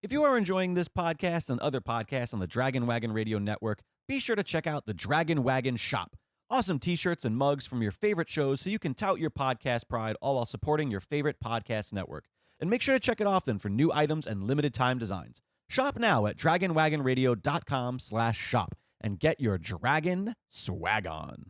If you are enjoying this podcast and other podcasts on the Dragon Wagon Radio Network, be sure to check out the Dragon Wagon Shop. Awesome t-shirts and mugs from your favorite shows so you can tout your podcast pride all while supporting your favorite podcast network. And make sure to check it often for new items and limited time designs. Shop now at dragonwagonradio.com/shop and get your dragon swag on.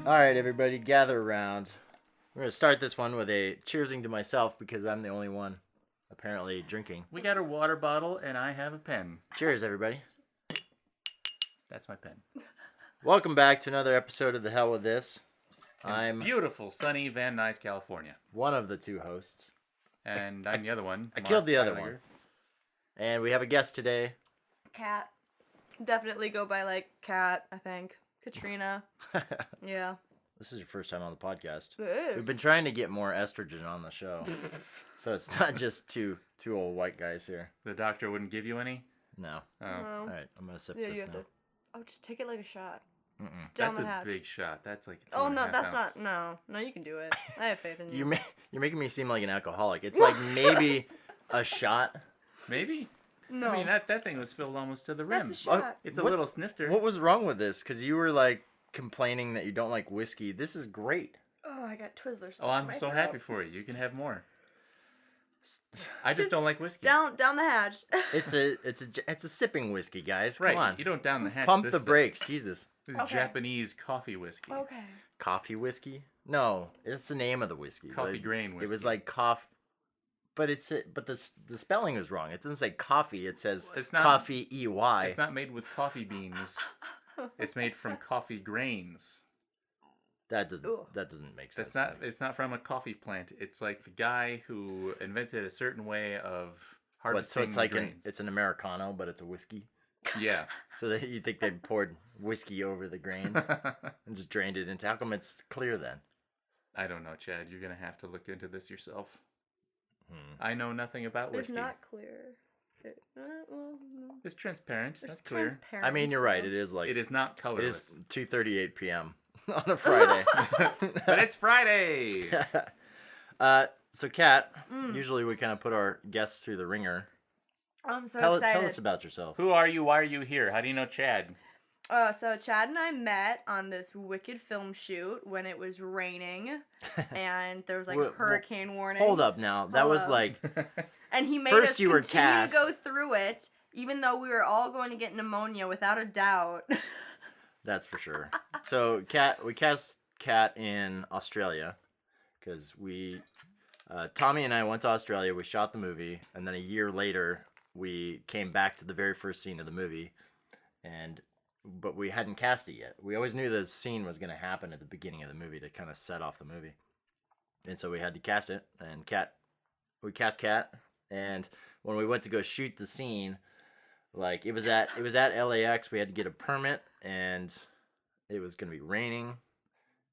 All right, everybody, gather around. We're going to start this one with a cheersing to myself because I'm the only one apparently drinking. We got a water bottle, and I have a pen. Cheers, everybody. That's my pen. Welcome back to another episode of The Hell With This. I'm beautiful, sunny Van Nuys, California. one of the two hosts. And I'm the other one. I killed the other one. And we have a guest today. Cat. Definitely go by, like, Cat, I think. Katrina. Yeah. This is your first time on the podcast. It is. We've been trying to get more estrogen on the show. So it's not just two old white guys here. The doctor wouldn't give you any? No. Oh. No. All right, I'm going to sip Yeah, this you have now. to. Oh, just take it like a shot. Mm-mm. Just down That's the a hatch. big shot. That's like a Oh, no, 2.5 that's ounce. not. No, you can do it. I have faith in you. You're making me seem like an alcoholic. It's like maybe a shot. Maybe? No. I mean, that thing was filled almost to the rim. That's a shot. It's a What- little snifter. What was wrong with this? Because you were like complaining that you don't like whiskey. This is great. Oh, I got Twizzlers stuck Oh, in I'm my so throat. happy for you. You can have more. I just don't like whiskey. Down the hatch. It's a sipping whiskey, guys. Come Right. on. You don't down the hatch. Pump This the is a- brakes, Jesus. This is Okay. Japanese coffee whiskey. Okay. Coffee whiskey? No, it's the name of the whiskey. Coffee Like, grain whiskey. It was like but the spelling is wrong. It doesn't say coffee. It says It's not- coffee EY. It's not made with coffee beans. It's made from coffee grains. That Ooh. doesn't make sense. That's not. It's not from a coffee plant. It's like the guy who invented a certain way of What, harvesting so it's like grains. it's an Americano, but it's a whiskey. Yeah. So that you think they poured whiskey over the grains and just drained it into. How come it's clear then? I don't know, Chad. You're gonna have to look into this yourself. Hmm. I know nothing about It's whiskey. not clear. Well, no. It's transparent. It's That's clear. transparent. I mean, you're right. It is like It is not it colorless. is 2:38 p.m. on a Friday. But it's Friday. So, Kat, Mm. usually we kind of put our guests through the ringer. I'm so Tell excited. us about yourself. Who are you? Why are you here? How do you know Chad? So Chad and I met on this wicked film shoot when it was raining, and there was like Well, hurricane warning. Hold up now. That was Hello. like And he made First us you were continue cast. to go through it, even though we were all going to get pneumonia without a doubt. that's for sure. So, we cast Kat in Australia because Tommy and I went to Australia. We shot the movie, and then a year later we came back to the very first scene of the movie, but we hadn't cast it yet. We always knew the scene was going to happen at the beginning of the movie to kind of set off the movie, and so we had to cast it. And we cast Kat, and when we went to go shoot the scene, like it was at LAX, we had to get a permit, and it was going to be raining.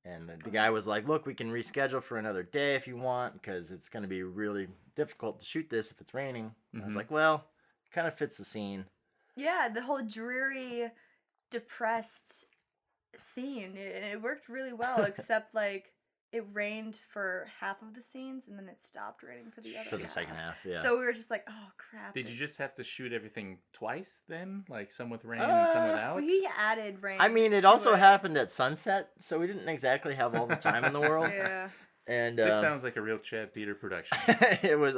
And the guy was like, look, we can reschedule for another day if you want, because it's going to be really difficult to shoot this if it's raining. I was Mhm. like, well, it kind of fits the scene. Yeah, the whole dreary, depressed scene. It worked really well, except like it rained for half of the scenes and then it stopped raining for the other For the half. second half, yeah. So we were just like, oh crap. Did you just have to shoot everything twice then? Like some with rain and some without? Well, he added rain. I mean, it to also it. happened at sunset, so we didn't exactly have all the time in the world. Yeah. And This sounds like a real Chad Peter production. it was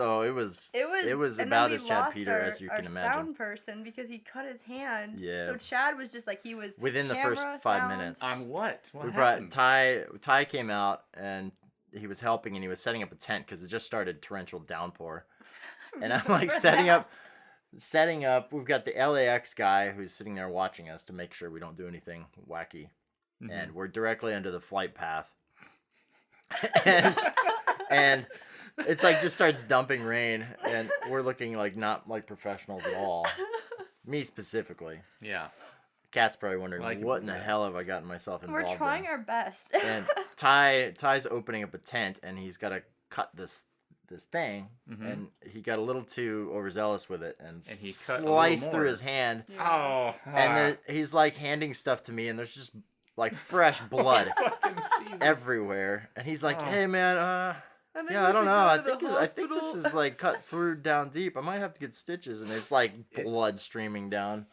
It was and about then we as Chad lost Peter our, as you our can imagine. sound person because he cut his hand. Yeah. So Chad was just like he was Within the first camera, 5 sound. minutes. On what? What We happened? brought Ty came out and he was helping and he was setting up a tent because it just started torrential downpour. And I'm like setting up. We've got the LAX guy who's sitting there watching us to make sure we don't do anything wacky. Mhm. And we're directly under the flight path. and It's like just starts dumping rain, and we're looking like not like professionals at all. Me specifically. Yeah. Kat's probably wondering, Well, I can what in believe the that. hell have I gotten myself involved in? We're trying our best. And Ty's opening up a tent, and he's got to cut this thing, and he got a little too overzealous with it, and he cut a sliced little through more. his hand. Oh. And he's like handing stuff to me, and there's just like fresh blood Fucking Jesus. everywhere. And he's like, "Hey man, think yeah, we I don't should know. go I to the think this hospital." is like cut through down deep. I might have to get stitches." And it's like blood streaming down.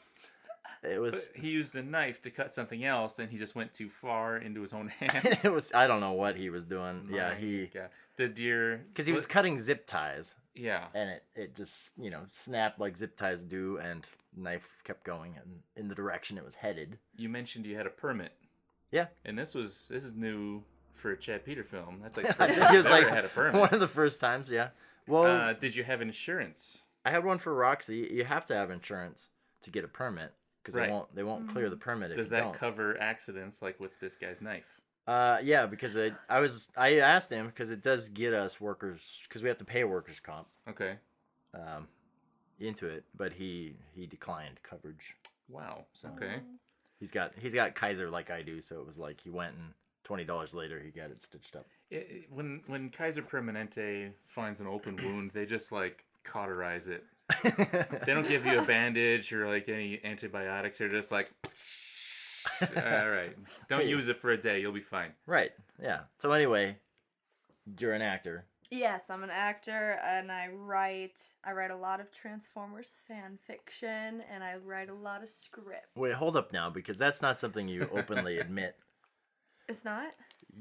It was. But he used a knife to cut something else, and he just went too far into his own hand. It was. I don't know what he was doing. Yeah, The deer. because he was cutting zip ties, Yeah. and it just snapped like zip ties do, and knife kept going in the direction it was headed. You mentioned you had a permit. Yeah. And this is new for a Chad Peter film. That's like I first think time it was I've ever like had a permit. one of the first times. Yeah. Well, Did you have insurance? I had one for Roxy. You have to have insurance to get a permit because Right. they won't clear the permit if Does you that don't. cover accidents like with this guy's knife? Yeah, because I asked him because it does get us workers because we have to pay workers comp Okay. into it, but he declined coverage. Wow. So Okay. he's got Kaiser like I do, so it was like he went and $20 later he got it stitched up. When Kaiser Permanente finds an open wound, they just like cauterize it. They don't give you a bandage or like any antibiotics. They're just like, all right, don't use it for a day. You'll be fine. Right. Yeah. So anyway, you're an actor. Yes, I'm an actor, and I write a lot of Transformers fan fiction, and I write a lot of scripts. Wait, hold up now, because that's not something you openly admit. It's not?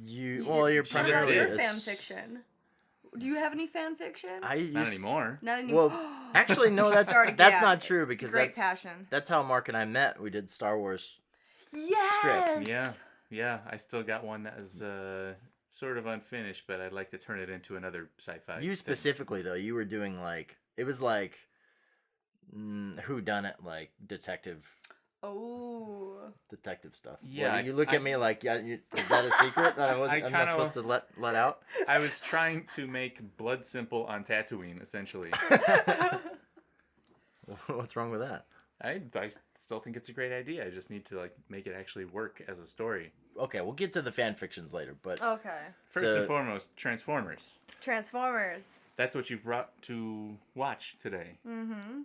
You're What about primarily your a fan fiction? Do you have any fan fiction? Not anymore. Not anymore. Well, actually, no, that's Start that's again. not true It's a because great passion. that's how Mark and I met. We did Star Wars. Yes. scripts. Yeah. I still got one that was sort of unfinished, but I'd like to turn it into another sci-fi. You thing. specifically though, you were doing like it was like whodunit, like detective stuff. Yeah, What, you look at me like, is that a secret that I'm not supposed to let out? I was trying to make Blood Simple on Tatooine, essentially. What's wrong with that? I still think it's a great idea. I just need to like make it actually work as a story. Okay, we'll get to the fan fictions later, but Okay. First So- and foremost, Transformers. Transformers. That's what you've brought to watch today. Mm-hmm.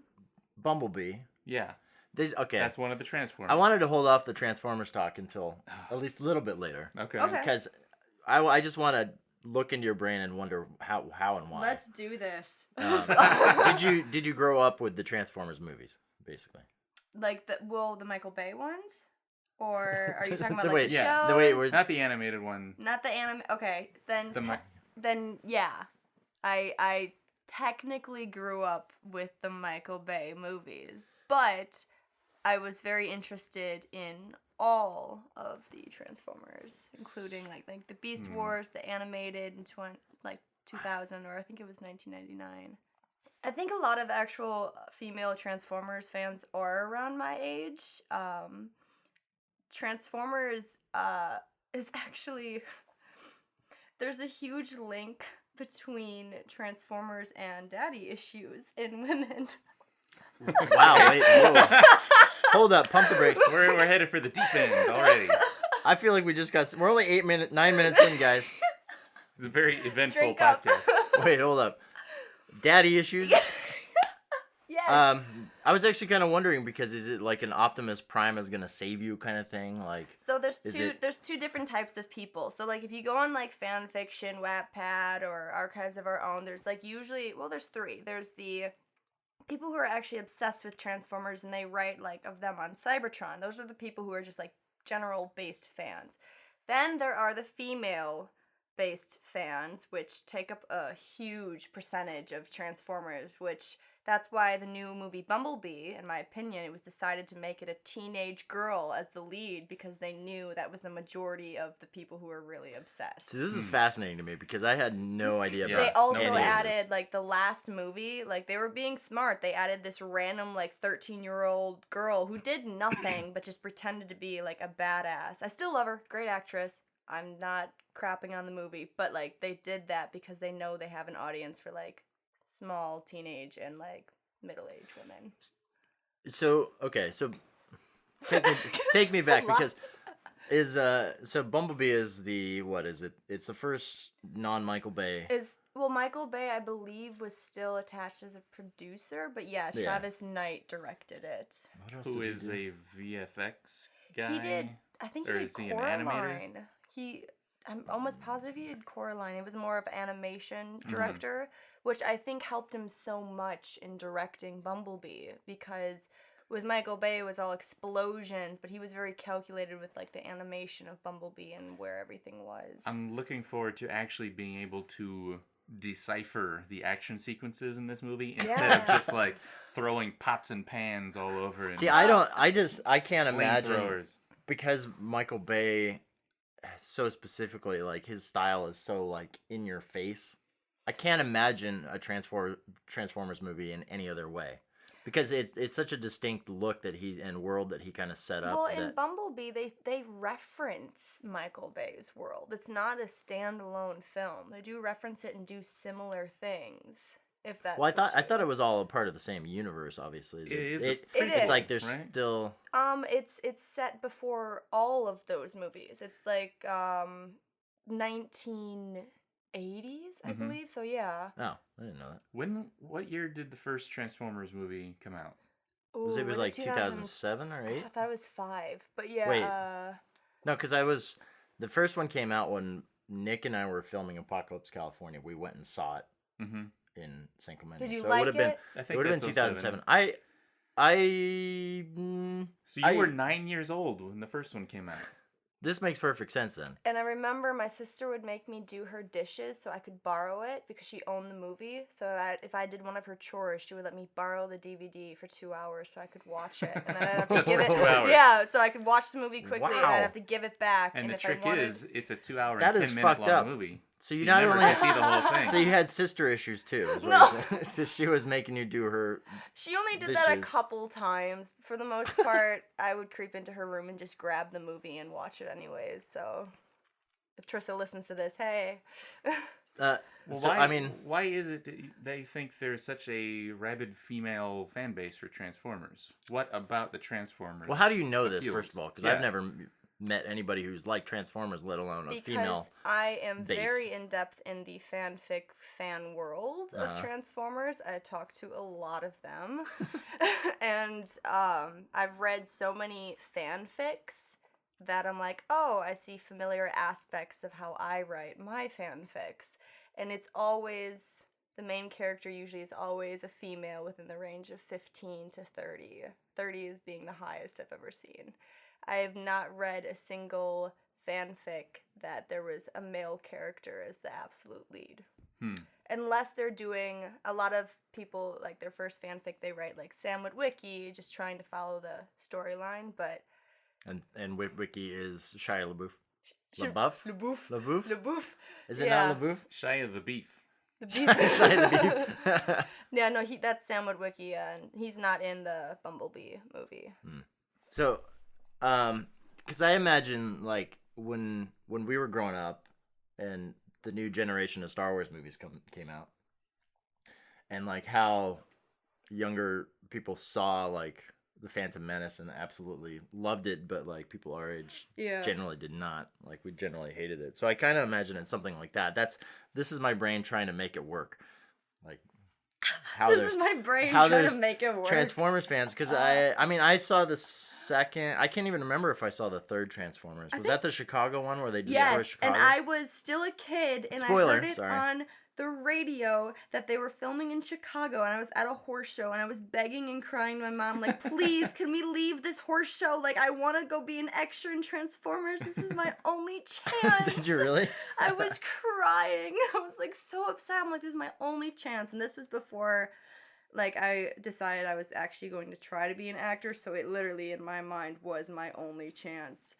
Bumblebee. Yeah, Okay. that's one of the Transformers. I wanted to hold off the Transformers talk until at least a little bit later. Okay. Okay. Because I just want to look into your brain and wonder how and why. Let's do this. Did you grow up with the Transformers movies, basically? Like the Michael Bay ones? Or are you talking about Wait, like the yeah. shows? The way it was. Not the animated one. Not the anime. Okay, then The then yeah, I technically grew up with the Michael Bay movies, but I was very interested in all of the Transformers, including like the Beast Wars, the animated in 2000, or I think it was 1999. I think a lot of actual female Transformers fans are around my age. Transformers is actually there's a huge link between Transformers and daddy issues in women. Wow, wait, whoa. Hold up, pump the brakes. We're headed for the deep end already. I feel like we're only 9 minutes in, guys. It's a very eventful Drink up. podcast. Wait, hold up. Daddy issues? Yes. I was actually kind of wondering because is it like an Optimus Prime is gonna save you kind of thing? Like, So there's Is two it- there's two different types of people. So like if you go on like fan fiction, Wattpad, or Archives of Our Own, there's like there's three. There's the people who are actually obsessed with Transformers and they write like of them on Cybertron. Those are the people who are just like general based fans. Then there are the female based fans, which take up a huge percentage of Transformers, which that's why the new movie Bumblebee, in my opinion, it was decided to make it a teenage girl as the lead because they knew that was a majority of the people who were really obsessed. so this is fascinating to me because I had no idea Yeah. about They also any of this. added, like, the last movie, like, they were being smart. They added this random, like, 13-year-old girl who did nothing but just pretended to be, like, a badass. I still love her. Great actress. I'm not crapping on the movie, but like they did that because they know they have an audience for like small teenage and like middle-aged women. So okay, so take me It's a back lot. because so Bumblebee is the what is it? It's the first non-Michael Bay. Michael Bay, I believe, was still attached as a producer, but yeah, Yeah. Travis Knight directed it. What else Who did he is do? a VFX guy? He did. I think he Or did is he an animator? Coraline. I'm almost positive he did Coraline. It was more of an animation director, which I think helped him so much in directing Bumblebee because with Michael Bay it was all explosions, but he was very calculated with like the animation of Bumblebee and where everything was. I'm looking forward to actually being able to decipher the action sequences in this movie instead of just like throwing pots and pans all over. And See, I can't imagine flamethrowers. because Michael Bay, so specifically, like his style is so like in your face. I can't imagine a Transformers movie in any other way, because it's such a distinct look that and world that he kind of set up. Well, in Bumblebee, they reference Michael Bay's world. It's not a standalone film. They do reference it and do similar things. If that's Well, I thought it was all a part of the same universe. Obviously, it's like there's right? still. It's set before all of those movies. It's like 1980s, I believe. So yeah. Oh, I didn't know that. What year did the first Transformers movie come out? Was Ooh, it like 2007 or 8? I thought it was 5, but yeah. Wait. No, because the first one came out when Nick and I were filming Apocalypse California. We went and saw it in San Clemente. Did you so like it would have been. I It think would have that's been 2007. 2007. So you were 9 years old when the first one came out. This makes perfect sense then. And I remember my sister would make me do her dishes so I could borrow it because she owned the movie. So that if I did one of her chores, she would let me borrow the DVD for 2 hours so I could watch it. And then I'd have to Just give for it. 2 hours. Yeah, so I could watch the movie quickly and Wow. I'd have to give it back. And the if trick I wanted... is, it's a 2 hour That and is 10 minute fucked long up. movie. So you you not never only get to see the whole thing. So you had sister issues too. Is what No. you're saying. So she was making you do her. She only did that a dishes. couple times. For the most part, I would creep into her room and just grab the movie and watch it anyways. So if Trissa listens to this, hey. Well, So why, why is it that they think there's such a rabid female fan base for Transformers? What about the Transformers? Well, how do you know this appeals? first of all? Because Yeah. I've never met anybody who's like Transformers, let alone a Because female. I am base. very in depth in the fanfic fan world of Transformers. I talk to a lot of them, and I've read so many fanfics that I'm like, oh, I see familiar aspects of how I write my fanfics, and it's always the main character. Usually is always a female within the range of 15 to 30. 30 is being the highest I've ever seen. I have not read a single fanfic that there was a male character as the absolute lead. Unless they're doing, a lot of people, like their first fanfic they write like Sam Witwicky, just trying to follow the storyline, but... And Witwicky is Shia LaBeouf. LaBeouf? LaBeouf? LaBeouf. LaBeouf? LaBeouf. Is it Yeah. not LaBeouf? Shia the Beef. The beef. Shia LaBeouf. Yeah, no, that's Sam Witwicky, and he's not in the Bumblebee movie. So, because I imagine like when we were growing up, and the new generation of Star Wars movies came out, and like how younger people saw like the Phantom Menace and absolutely loved it, but like people our age generally did not. Like we generally hated it. So I kind of imagine it's something like that. This is my brain trying to make it work. Like how This is my brain how trying there's to make it work. Transformers fans, because I saw the second. I can't even remember if I saw the third Transformers. Was that the Chicago one where they destroy Yes, Chicago? and I was still a kid, and Spoiler, I heard it sorry. on the radio that they were filming in Chicago, and I was at a horse show, and I was begging and crying to my mom, like, please, can we leave this horse show? Like, I want to go be an extra in Transformers. This is my only chance. Did you really? I was crying. I was, like, so upset. I'm like, this is my only chance, and this was before... Like, I decided I was actually going to try to be an actor, so it literally, in my mind, was my only chance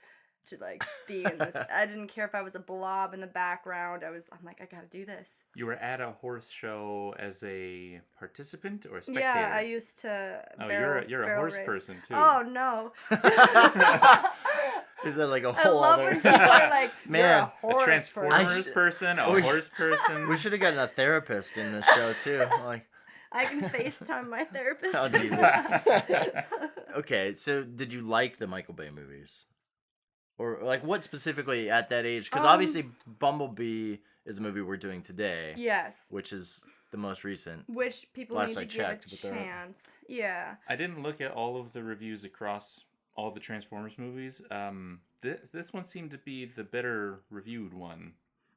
to, like, be in this. I didn't care if I was a blob in the background. I'm like, I gotta do this. You were at a horse show as a participant or a spectator? Yeah, I used to Oh, barrel, you're a barrel horse race. person, too. Oh, no. Is that like a I whole love other? when people are like, Man, you're a A horse Transformers person. person, a horse person. We should have gotten a therapist in this show too. Like, I can FaceTime my therapist. Oh, Jesus. okay, so did you like the Michael Bay movies, or like what specifically at that age? Because obviously, Bumblebee is a movie we're doing today, Yes. which is the most recent. Which people Last need I to checked, give but a they're- chance. Yeah. I didn't look at all of the reviews across all the Transformers movies. This one seemed to be the better reviewed one.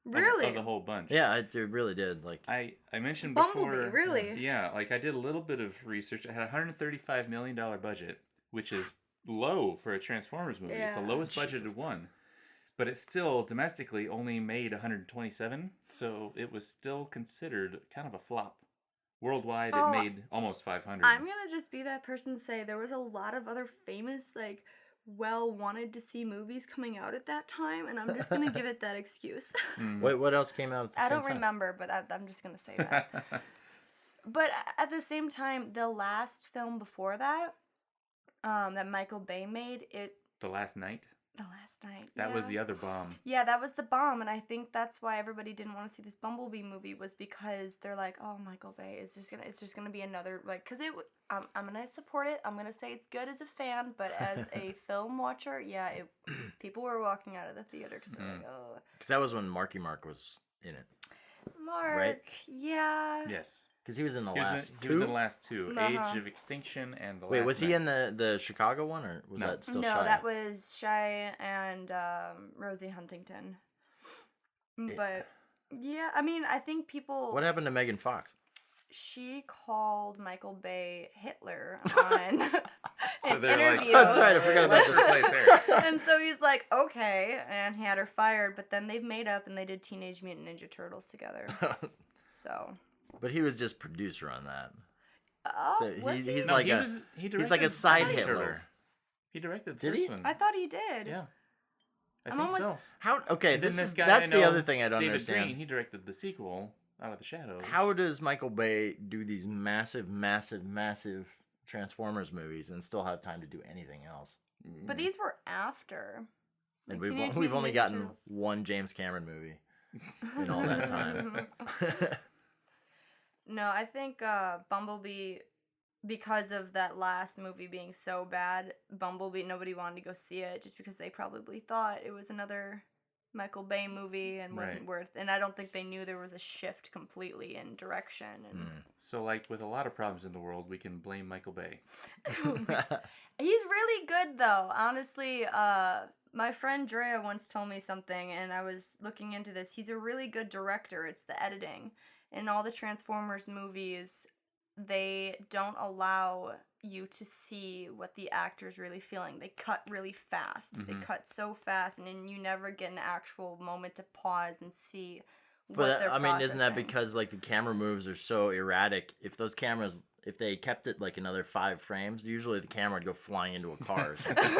Really? Of the whole bunch. Yeah, it really did. Like, I mentioned Bumblebee, before. really? Yeah, like I did a little bit of research. It had a $135 million budget, which is low for a Transformers movie. It's the Yeah. lowest Jesus. budgeted one. But it still domestically only made 127, so it was still considered kind of a flop. Worldwide, Oh, it made almost 500. I'm gonna just be that person to say there was a lot of other famous, like, well wanted to see movies coming out at that time, and I'm just gonna give it that excuse. Mm. wait, what else came out at the I same don't time? remember, but I'm just gonna say that. But at the same time, the last film before that, that Michael Bay made, The Last Night? the last night. That was yeah. the other bomb. Yeah, that was the bomb, and I think that's why everybody didn't want to see this Bumblebee movie, was because they're like, oh, Michael Bay is it's just gonna be another, like, because I'm gonna support it. I'm gonna say it's good as a fan, but as a film watcher, yeah, people were walking out of the theater because they're like, oh, Because that was when Marky Mark was in it. Mark, yeah. Yes. Because he was in the He was, last he was in two. the last two. Uh-huh. Age of Extinction and the Wait, Last was he Night. in the Chicago one, or was No. that still No, Shia? that was Shy and Rosie Huntington. But yeah, I mean, I think people. What happened to Megan Fox? She called Michael Bay Hitler on So an they're like, interview. That's right, I forgot about Let's replace her. And so he's like, okay, and he had her fired. But then they've made up and they did Teenage Mutant Ninja Turtles together. So. But he was just producer on that. Oh, So was he? he's No, like he a was, he he's like a directed side Ninja Hitler. Turtles. He directed the Did first he? one. I thought he did. Yeah. I I'm think almost- so. How? Okay, And then this is guy that's I the know, other thing I don't David understand. Green, he directed the sequel, Out of the Shadows. How does Michael Bay do these massive, massive, massive Transformers movies and still have time to do anything else? But these were after. And like, Teenage we've Mutant only Ninja gotten Turtles. one James Cameron movie in all that time. No, I think Bumblebee, because of that last movie being so bad, Bumblebee, nobody wanted to go see it just because they probably thought it was another Michael Bay movie and wasn't Right. worth. And I don't think they knew there was a shift completely in direction. And So, like with a lot of problems in the world, we can blame Michael Bay. He's really good, though. Honestly, my friend Drea once told me something, and I was looking into this. He's a really good director. It's the editing. In all the Transformers movies, they don't allow you to see what the actor's really feeling. They cut really fast. They Mhm. cut so fast, and then you never get an actual moment to pause and see what But they're I mean, isn't that processing. because like the camera moves are so erratic? If those cameras, if they kept it like another 5 frames, usually the camera would go flying into a car or something.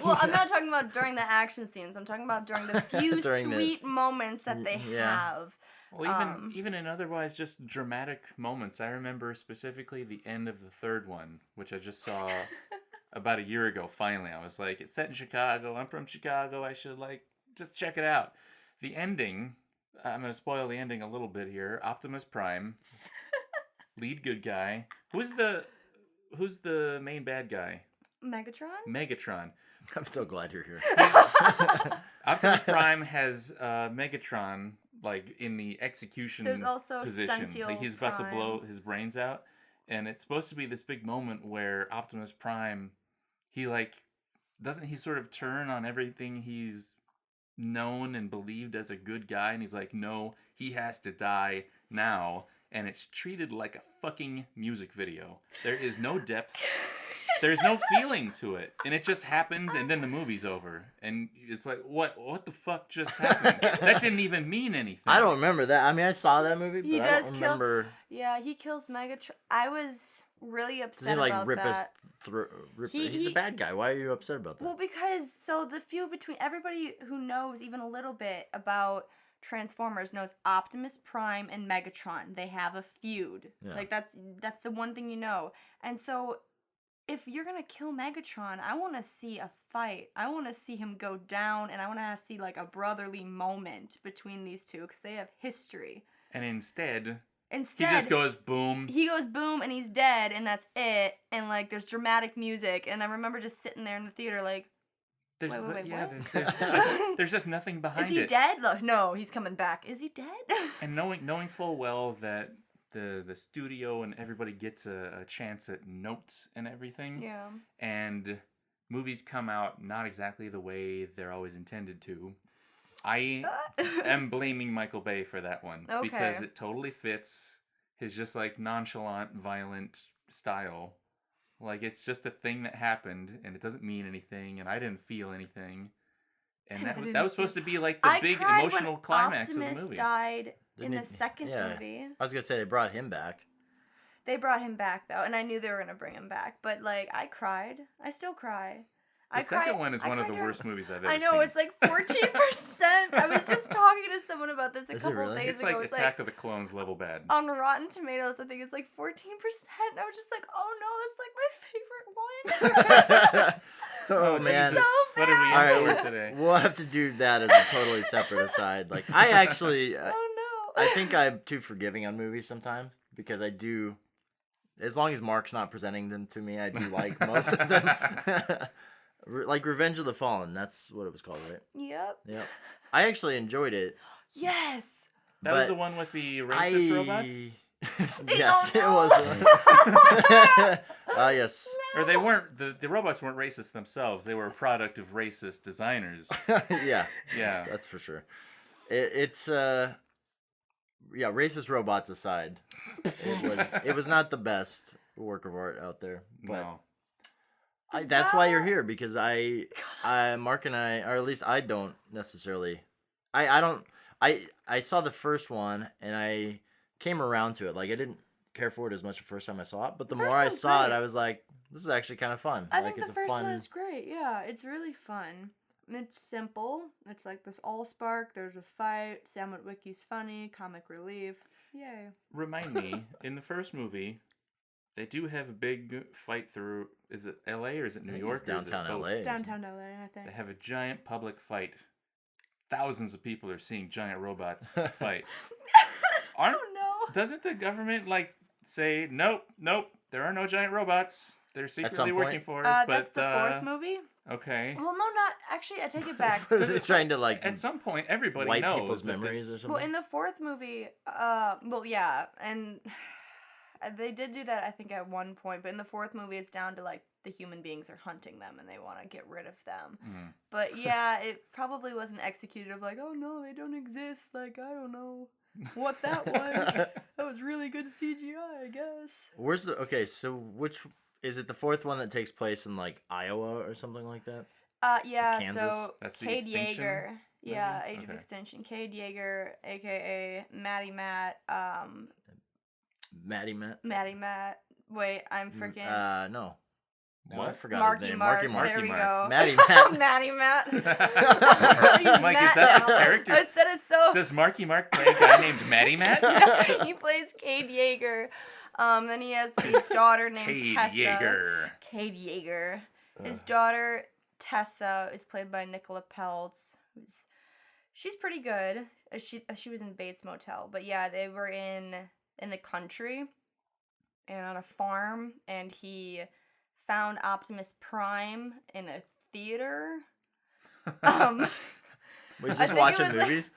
Well, I'm not talking about during the action scenes. I'm talking about during the few During the- sweet moments that they Yeah. have. Well, even in otherwise just dramatic moments, I remember specifically the end of the third one, which I just saw about a year ago. Finally, I was like, it's set in Chicago. I'm from Chicago. I should like just check it out. The ending. I'm gonna spoil the ending a little bit here. Optimus Prime, lead good guy. Who's the main bad guy? Megatron? Megatron. I'm so glad you're here. Optimus Prime has Megatron like in the execution There's also position. Sential Like he's about to Prime. blow his brains out, and it's supposed to be this big moment where Optimus Prime, he like doesn't he sort of turn on everything he's known and believed as a good guy, and he's like, no, he has to die now, and it's treated like a fucking music video. There is no depth. There's no feeling to it, and it just happens, and then the movie's over, and it's like, what the fuck just happened? That didn't even mean anything. I don't remember that. I mean, I saw that movie, but He I does don't kill- remember. Yeah, he kills Megatron. I was really Does upset he like about rip his that. throat? He- He's he- the bad guy. Why are you upset about that? Well, because so the feud between everybody who knows even a little bit about Transformers knows Optimus Prime and Megatron. They have a feud. Yeah. Like that's the one thing you know. And so if you're gonna kill Megatron, I want to see a fight. I want to see him go down, and I want to see like a brotherly moment between these two because they have history. And instead, he Instead, just goes boom. he goes boom, and he's dead, and that's it. And like, there's dramatic music, and I remember just sitting there in the theater like, There's, wait, yeah, what? there's just nothing behind is he it. dead? No, he's coming back. Is he dead? And knowing full well that the studio and everybody gets a chance at notes and everything. Yeah. And movies come out not exactly the way they're always intended to. I am blaming Michael Bay for that one. Okay. Because it totally fits his just like nonchalant, violent style. Like, it's just a thing that happened, and it doesn't mean anything, and I didn't feel anything. And that was supposed to be like the big emotional climax of the movie. Optimus died in Didn't the he- second yeah. movie. I was gonna say they brought him back. They brought him back though, and I knew they were gonna bring him back. But like, I cried. I still cry. The second one is one of the worst movies I've ever seen. I know, it's like 14%. I was just talking to someone about this a Is it couple really? days It's ago. like It's Attack of the Clones level bad. on Rotten Tomatoes, I think it's like 14%. And I was just like, oh no, that's like my favorite one. Oh man. Jesus. So What are we bad. in All for today? We'll have to do that as a totally separate aside. Like, I actually, Oh no. I think I'm too forgiving on movies sometimes because I do, as long as Mark's not presenting them to me, I do like most of them. Like Revenge of the Fallen, that's what it was called, right? Yep. Yep. I actually enjoyed it. Yes. That was but the one with the racist robots? Yes, Oh, it no. was. Yes. Or they weren't, the robots weren't racist themselves. They were a product of racist designers. Yeah, Yeah. that's for sure. It's yeah, racist robots aside, it was not the best work of art out there. But No. that's why you're here, because Mark and I, or at least I don't necessarily, I saw the first one and I came around to it. Like, I didn't care for it as much the first time I saw it, but the The more first I one's saw it, great. I was like, this is actually kind of fun. I like, think it's the a first fun. one is great. Yeah, it's really fun. It's simple. It's like this all-spark. There's a fight. Sam Witwicky's funny. Comic relief. Yay. Remind me, in the first movie, they do have a big fight through, is it LA or is it New I think York? it's or is it downtown both? LA. isn't it? Downtown LA, I think. They have a giant public fight. Thousands of people are seeing giant robots fight. I Aren't, don't know. doesn't the government, like, say, nope, there are no giant robots. They're secretly some working point? for us, That's but, the fourth movie? okay. Well, no, not... Actually, I take it back. They're trying to, like, At some point, everybody wipe knows people's that memories this, or something. Well, in the fourth movie, well, yeah, and they did do that, I think, at one point, but in the fourth movie, it's down to, like, the human beings are hunting them, and they want to get rid of them. Mm. But, yeah, it probably wasn't executed of, like, oh, no, they don't exist, like, I don't know what that was. That was really good CGI, I guess. Where's the so which is it? The fourth one that takes place in like Iowa or something like that? Yeah, Kansas? so That's the Cade Extinction Yeager. Yeah, movie? Age of Okay. Extinction. Cade Yeager, aka Maddie Matt. Maddie Matt. Wait, I'm freaking No. No, What? I forgot Marky his name. Mark. Marky There we Mark. go. Maddie Matt. Maddie Matt. I'm He's like, Matt is that now. the character? I said it so. Does Marky Mark play a guy named Maddie Matt? Yeah, he plays Cade Yeager. Then he has his daughter named Cade Tessa. Yeager. Cade Yeager. His daughter Tessa is played by Nicola Peltz. She's pretty good. She was in Bates Motel, but yeah, they were in the country and on a farm, and he found Optimus Prime in a theater. Was I just think it watching was, like, movies?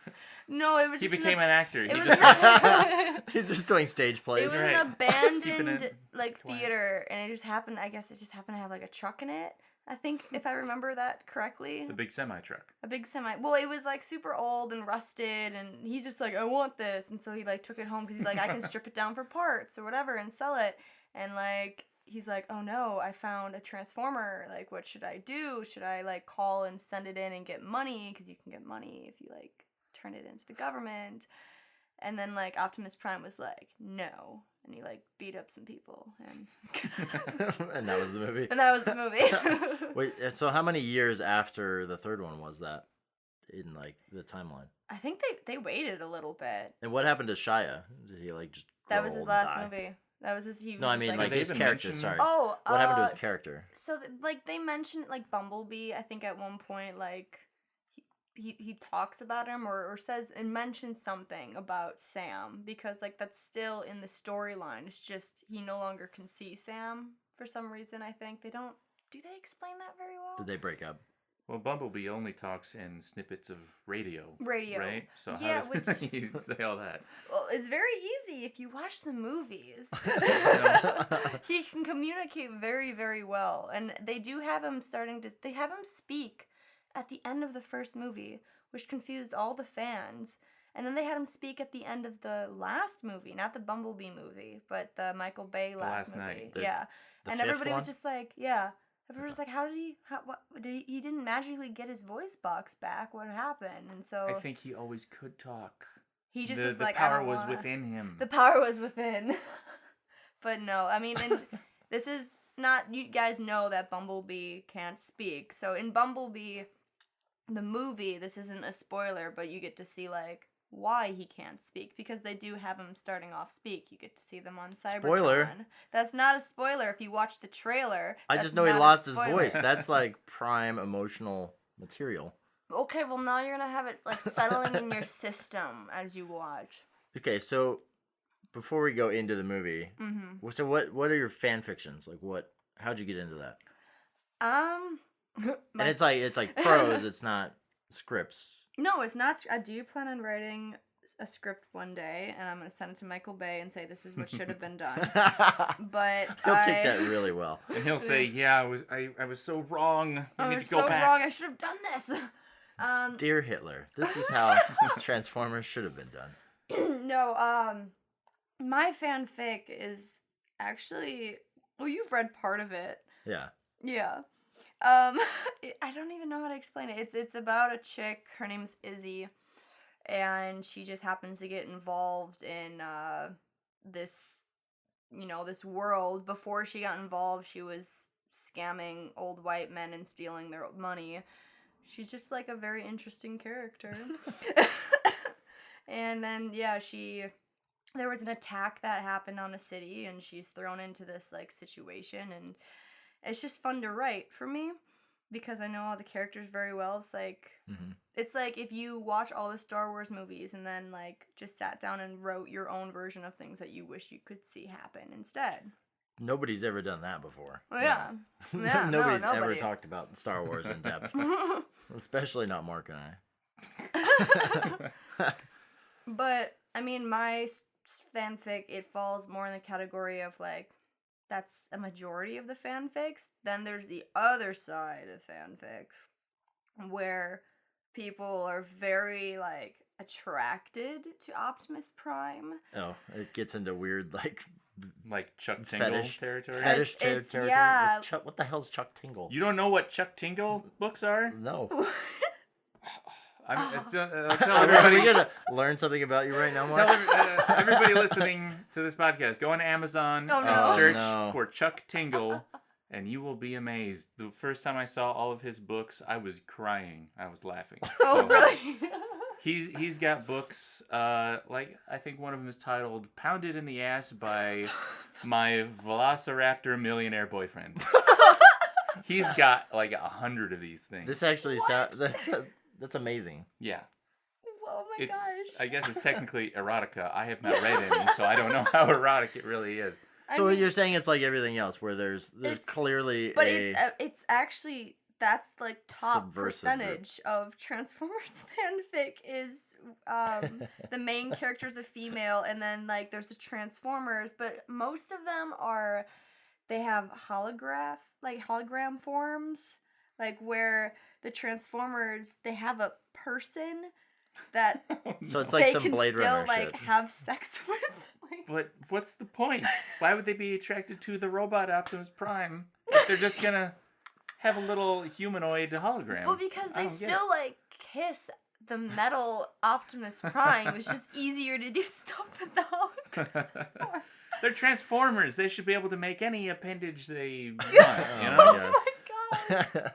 No, it was He just became an actor. it He was just- He's just doing stage it plays. was right. an Keeping abandoned it like quiet. theater, and it just happened. I guess it just happened to have like a truck in it. I think if I remember that correctly, the big semi truck. a big semi. Well, it was like super old and rusted, and he's just like, I want this, and so he like took it home because he's like, I can strip it down for parts or whatever and sell it, and like he's like, oh no, I found a transformer. Like, what should I do? Should I like call and send it in and get money? Because you can get money if you like turn it into the government. And then like Optimus Prime was like, no, and he like beat up some people, and And that was the movie. and that was the movie. Wait, so how many years after the third one was that in like the timeline? I think they waited a little bit. And what happened to Shia? Did he like just That grow was his old last and die? movie. That was his. He was No, I just mean Did like they his even character. mention- Sorry. Oh, What happened to his character? So like they mentioned like Bumblebee. I think at one point like he talks about him or says and mentions something about Sam because like that's still in the storyline. It's just he no longer can see Sam for some reason. I think they don't. Do they explain that very well? Did they break up? Well, Bumblebee only talks in snippets of radio. Radio. Right? So Yeah, how does he say all that? Well, it's very easy if you watch the movies. He can communicate very, very well. And they do have him they have him speak at the end of the first movie, which confused all the fans. And then they had him speak at the end of the last movie, not the Bumblebee movie, but the Michael Bay last movie. Night. Yeah. The And fifth everybody one? was just like, yeah. Everybody was like, he didn't magically get his voice box back. What happened? And so I think he always could talk. he just the was like, power I don't was wanna. within him. The power was within. But no, I mean, and this is not, you guys know that Bumblebee can't speak. So in Bumblebee, the movie, this isn't a spoiler, but you get to see, like, why he can't speak. Because they do have him starting off speak. You get to see them on Cybertron. Spoiler. That's not a spoiler if you watch the trailer. I that's just know he not a lost his spoiler. voice. That's like prime emotional material. Okay, well now you're gonna have it, like, settling in your system as you watch. Okay, so before we go into the movie, Mm-hmm. so what are your fan fictions? Like how'd you get into that? And it's like prose, it's not scripts. No, it's not. I do plan on writing a script one day, and I'm going to send it to Michael Bay and say this is what should have been done. But He'll take that really well. And he'll say, "Yeah, I was so wrong. You I need was to go so back." wrong. I should have done this. Dear Hitler, this is how Transformers should have been done. No, my fanfic is actually. Well, you've read part of it. Yeah. Yeah. I don't even know how to explain it. It's about a chick. Her name's Izzy, and she just happens to get involved in this, this world. Before she got involved, she was scamming old white men and stealing their money. She's just like a very interesting character. And then there was an attack that happened on a city, and she's thrown into this like situation, and it's just fun to write for me because I know all the characters very well. It's like It's like if you watch all the Star Wars movies and then like just sat down and wrote your own version of things that you wish you could see happen instead. Nobody's ever done that before. Well, yeah. Yeah, Nobody's ever nobody. talked about Star Wars in depth. Especially not Mark and I. But I mean, my fanfic, it falls more in the category of like that's a majority of the fanfics. Then there's the other side of fanfics where people are very like attracted to Optimus Prime. Oh, it gets into weird Like Chuck Tingle Fetish. territory. fetish It's- territory. yeah. What the hell's Chuck Tingle? You don't know what Chuck Tingle books are? No. I'll tell Are we everybody. gonna learn something about you right now, Tell Mark? everybody listening to this podcast, go on Amazon Oh, and no. search no. for Chuck Tingle, and you will be amazed. The first time I saw all of his books, I was crying. I was laughing. Oh, So, really? He's got books, like I think one of them is titled "Pounded in the Ass by My Velociraptor Millionaire Boyfriend." He's got like 100 of these things. This actually sounds that's amazing. Yeah. Oh my It's, gosh. I guess it's technically erotica. I have not read any, so I don't know how erotic it really is. So I mean, you're saying it's like everything else, where there's It's- clearly but a it's actually that's like top Subversive group. percentage of Transformers fanfic is the main character is a female, and then like there's the Transformers, but most of them they have hologram forms, like where the Transformers they have a person that so it's they like some can Blade still Runner like shit. have sex with. Like, But what's the point? Why would they be attracted to the robot Optimus Prime if they're just gonna have a little humanoid hologram? well, because I they don't get still like kiss the metal Optimus Prime. It's just easier to do stuff with the hologram. it. They're Transformers. They should be able to make any appendage they want, you Oh know? my Oh my gosh.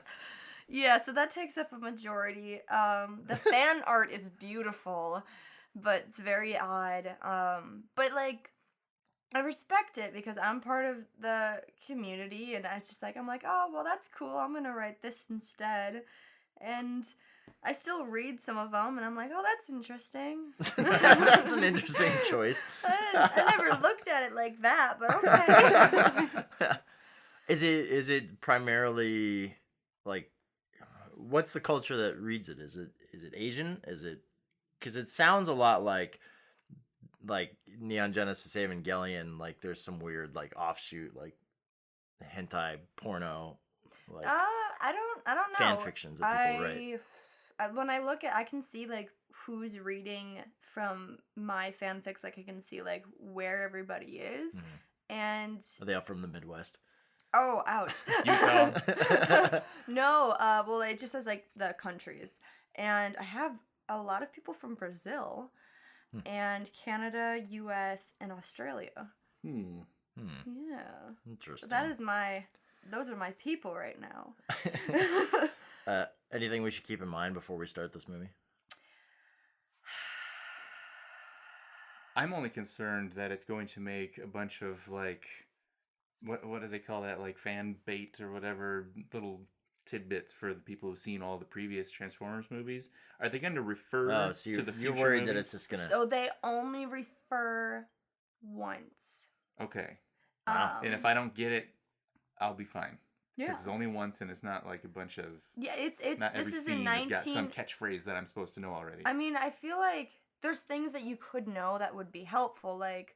Yeah, so that takes up a majority. The fan art is beautiful, but it's very odd. But like, I respect it because I'm part of the community, and it's just like, I'm like, oh, well, that's cool. I'm going to write this instead. And I still read some of them, and I'm like, oh, that's interesting. That's an interesting choice. I never looked at it like that, but okay. Is it primarily, like, what's the culture that reads it? Is it Asian? Is it, because it sounds a lot like Neon Genesis Evangelion, like there's some weird like offshoot like hentai porno, like I don't know. fan fictions that people write. When I look at, I can see like who's reading from my fanfics. Like I can see like where everybody is, and Are they all from the Midwest? oh, ouch. Utah. No, well, it just says like the countries, and I have a lot of people from Brazil, and Canada, U.S., and Australia. Yeah. Interesting. So those are my people right now. Anything we should keep in mind before we start this movie? I'm only concerned that it's going to make a bunch of like, what do they call that? Like fan bait or whatever, little tidbits for the people who've seen all the previous Transformers movies. Are they going to refer to the future you're worried movies? that it's just gonna. So they only refer once. Okay. Wow. And if I don't get it, I'll be fine. Yeah. Because it's only once, and it's not like a bunch of. Yeah, it's Not this every is scene in has 19. got some catchphrase that I'm supposed to know already. I mean, I feel like there's things that you could know that would be helpful, like,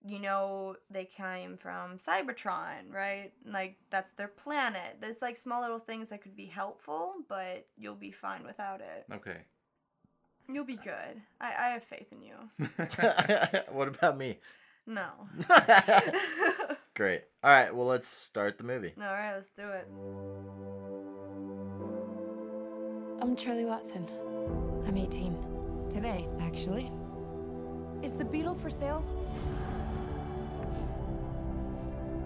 you know, they came from Cybertron, right? Like, that's their planet. There's, like, small little things that could be helpful, but you'll be fine without it. Okay. You'll be good. I have faith in you. What about me? No. Great. All right. Well, let's start the movie. All right, let's do it. I'm Charlie Watson. I'm 18. Today, actually. Is the Beetle for sale?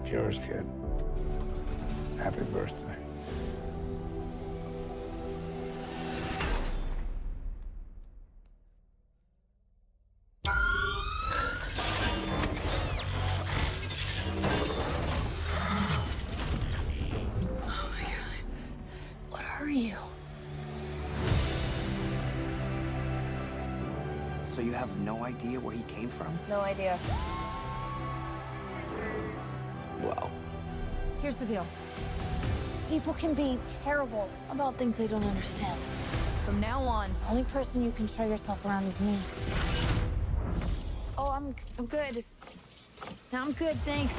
It's yours, kid. Happy birthday. Oh my god. What are you? So you have no idea where he came from? No idea. Well, Here's the deal. People can be terrible about things they don't understand. From now on, the only person you can show yourself around is me. Oh, I'm good. No, I'm good, thanks.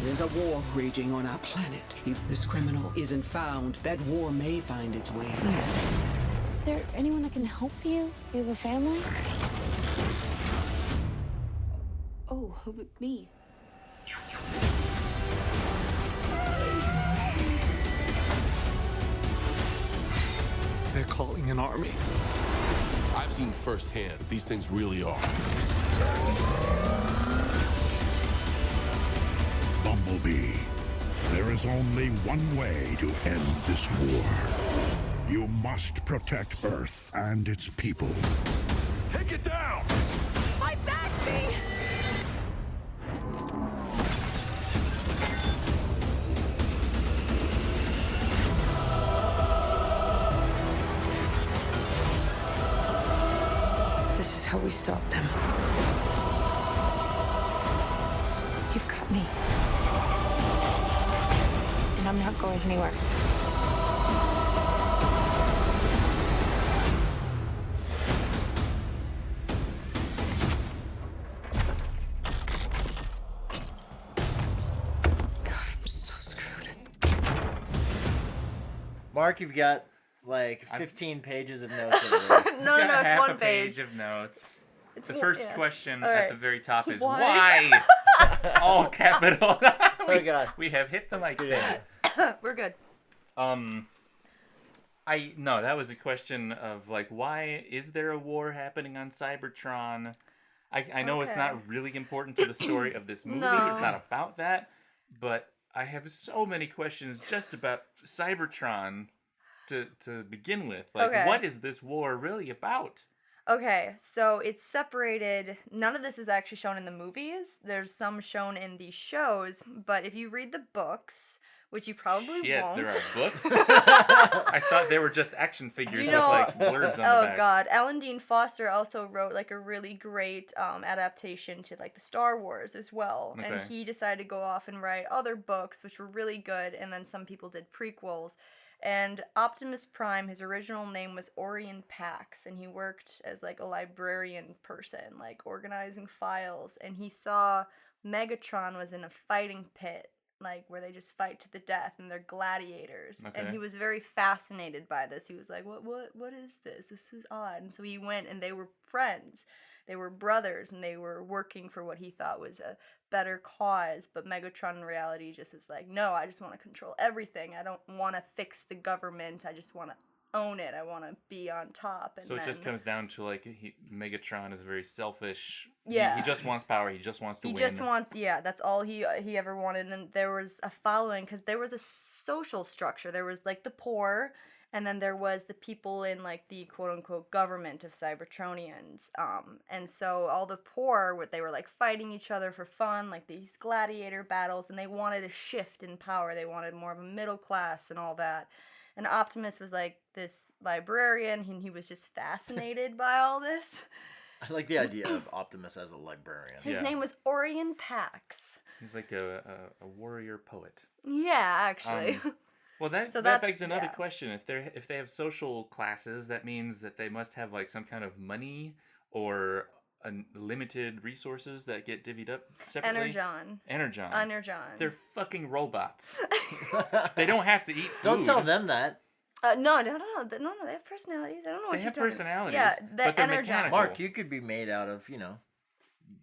there's a war raging on our planet. If this criminal isn't found, that war may find its way here. Is there anyone that can help you? Do you have a family? Oh, me. they're calling an army. I've seen firsthand what these things really are. Bumblebee, there is only one way to end this war. You must protect Earth and its people. Take it down! My back, me! This is how we stop them. You've got me. And I'm not going anywhere. God, I'm so screwed. Mark, you've got like 15 pages of notes over there. No, Got it's half one a page. of notes. It's The one- first yeah. question All at right. the very top is Why? why? All capital. Oh, God. We have hit the mic good. stand. We're good. No, that was a question of like, why is there a war happening on Cybertron? I know it's Okay. not really important to the story of this movie. No. It's not about that, but I have so many questions just about Cybertron to begin with. Like, Okay. what is this war really about? Okay, so it's separated. None of this is actually shown in the movies. There's some shown in the shows, but if you read the books, which you probably Shit, won't. there are books? I thought they were just action figures with like blurbs on the back. Oh god, Alan Dean Foster also wrote like a really great adaptation to like the Star Wars as well, and Okay. he decided to go off and write other books which were really good, and then some people did prequels. And Optimus Prime, his original name was Orion Pax, and he worked as like a librarian person, like organizing files, and he saw Megatron was in a fighting pit, like where they just fight to the death and they're gladiators. And Okay. he was very fascinated by this. He was like, what is this? This is odd. And so he went, and they were friends. They were brothers, and they were working for what he thought was a better cause. But Megatron in reality just was like, no, I just want to control everything. I don't want to fix the government. I just want to own it. I want to be on top. And So it then, just comes down to like Megatron is very selfish. Yeah. He just wants power. He just wants to win. He just wants, yeah, that's all he ever wanted. And there was a following, because there was a social structure. There was like the poor, and then there was the people in like the quote unquote government of Cybertronians. And so all the poor, they were like fighting each other for fun, like these gladiator battles, and they wanted a shift in power. They wanted more of a middle class and all that. And Optimus was like this librarian, and he was just fascinated by all this. I like the idea of Optimus as a librarian. His name was Orion Pax. He's like a warrior poet. Yeah, actually. Well, that begs another question. If they have social classes, that means that they must have like some kind of money or limited resources that get divvied up separately. Energon. They're fucking robots. They don't have to eat food. Don't tell them that. No, they have personalities. I don't know what They you're have talking personalities. Yeah, but they're Energon. mechanical. Mark, you could be made out of,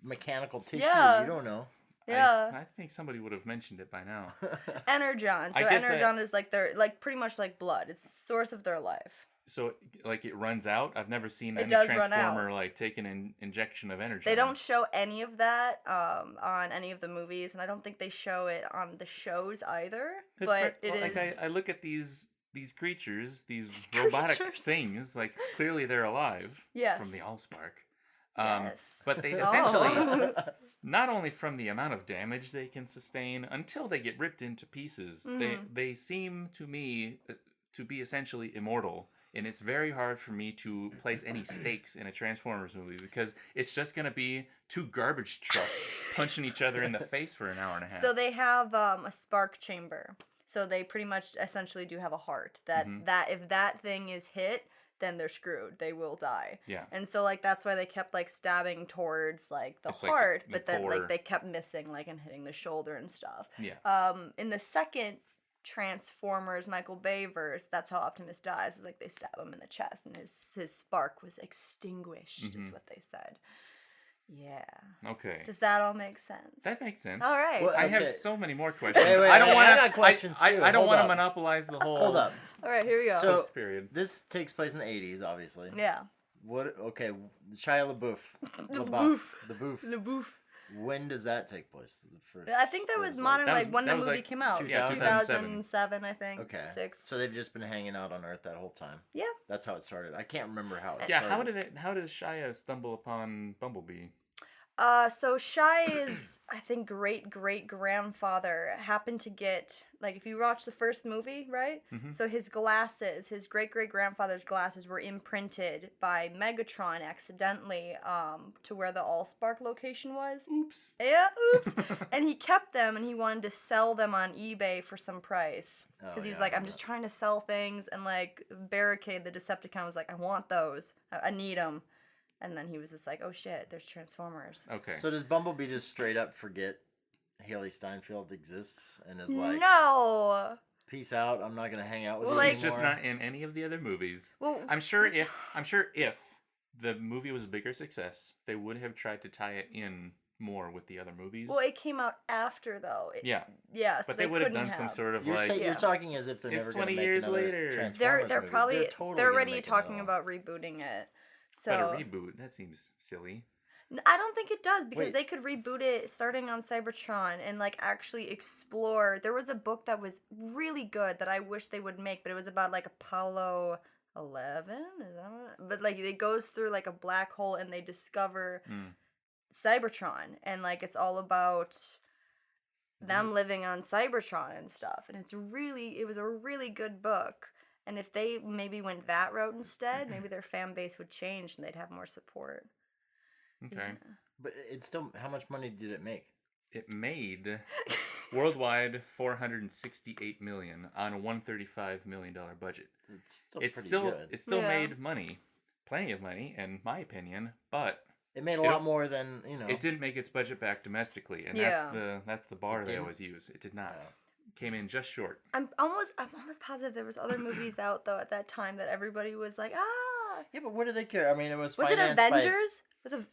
mechanical tissue. Yeah. You don't know. Yeah. I think somebody would have mentioned it by now. Energon. So Energon is like their, like pretty much like blood. It's the source of their life. So, like, it runs out? I've never seen It any does run Transformer, out. like, take an injection of energy. They don't show any of that on any of the movies, and I don't think they show it on the shows either. But it is. Like, I look at these creatures, these robotic things, like, clearly they're alive. Yes. From the Allspark. Yes. But they Oh. essentially, not only from the amount of damage they can sustain, until they get ripped into pieces, they seem to me to be essentially immortal. And it's very hard for me to place any stakes in a Transformers movie because it's just going to be two garbage trucks punching each other in the face for an hour and a half. So they have a spark chamber. So they pretty much essentially do have a heart. That if that thing is hit, then they're screwed. They will die. Yeah. And so like that's why they kept like stabbing towards like the It's like heart, the but then core. like they kept missing like and hitting the shoulder and stuff. Yeah. In the second Transformers Michael Bay verse, that's how Optimus dies. It's like they stab him in the chest and his spark was extinguished, is what they said. Yeah. Okay. Does that all make sense? That makes sense. All right. Well, I have Okay. so many more questions. Wait, I don't wait, want I got questions too. I don't Hold want to up. monopolize the whole. Hold up. All right, here we go. So period. this takes place in the 80s, obviously. Yeah. What? Okay, Shia LaBeouf. LaBeouf. LaBeouf. When does that take place? The first. I think that was modern, that was- like when that the was, movie like, came out. 2007, I think. Okay. 6. So they've just been hanging out on Earth that whole time. Yeah. That's how it started. I can't remember how it Yeah. started. How does Shia stumble upon Bumblebee? So Shia's, I think, great-great-grandfather happened to get, like, if you watch the first movie, right? So his glasses, his great-great-grandfather's glasses were imprinted by Megatron accidentally to where the Allspark location was. Oops. Yeah, oops. And he kept them, and he wanted to sell them on eBay for some price. Because he was like, I'm just trying to sell things, and, like, Barricade, the Decepticon, was like, I want those. I need them. And then he was just like, oh shit, there's Transformers. Okay. So does Bumblebee just straight up forget Hailee Steinfeld exists and is like, no, peace out, I'm not gonna hang out with Well, you like- He's anymore? just not in any of the other movies. well, I'm sure if the movie was a bigger success, they would have tried to tie it in more with the other movies. well, it came out after though. Yeah. Yeah, so But they would have couldn't done some sort of You're, like you're talking as if they're It's never gonna 20 make years another later. Transformers They're movie. probably totally they're gonna already make talking another one. about rebooting it. but a So reboot. That seems silly. I don't think it does because Wait. they could reboot it starting on Cybertron and like actually explore. There was a book that was really good that I wish they would make, but it was about like Apollo 11. Is that what? But like it goes through like a black hole and they discover Cybertron and like it's all about them living on Cybertron and stuff. And it was a really good book. And if they maybe went that route instead, maybe their fan base would change and they'd have more support. Okay. Yeah. But it's still, how much money did it make? It made worldwide $468 million on a $135 million budget. It's still pretty good. It still made money, plenty of money, in my opinion. But it made a lot more than It didn't make its budget back domestically, and that's the bar they always use. It did not. Came in just short. I'm almost positive there was other movies out though at that time that everybody was like, ah. Yeah, but what do they care? I mean, it was. Was it Avengers?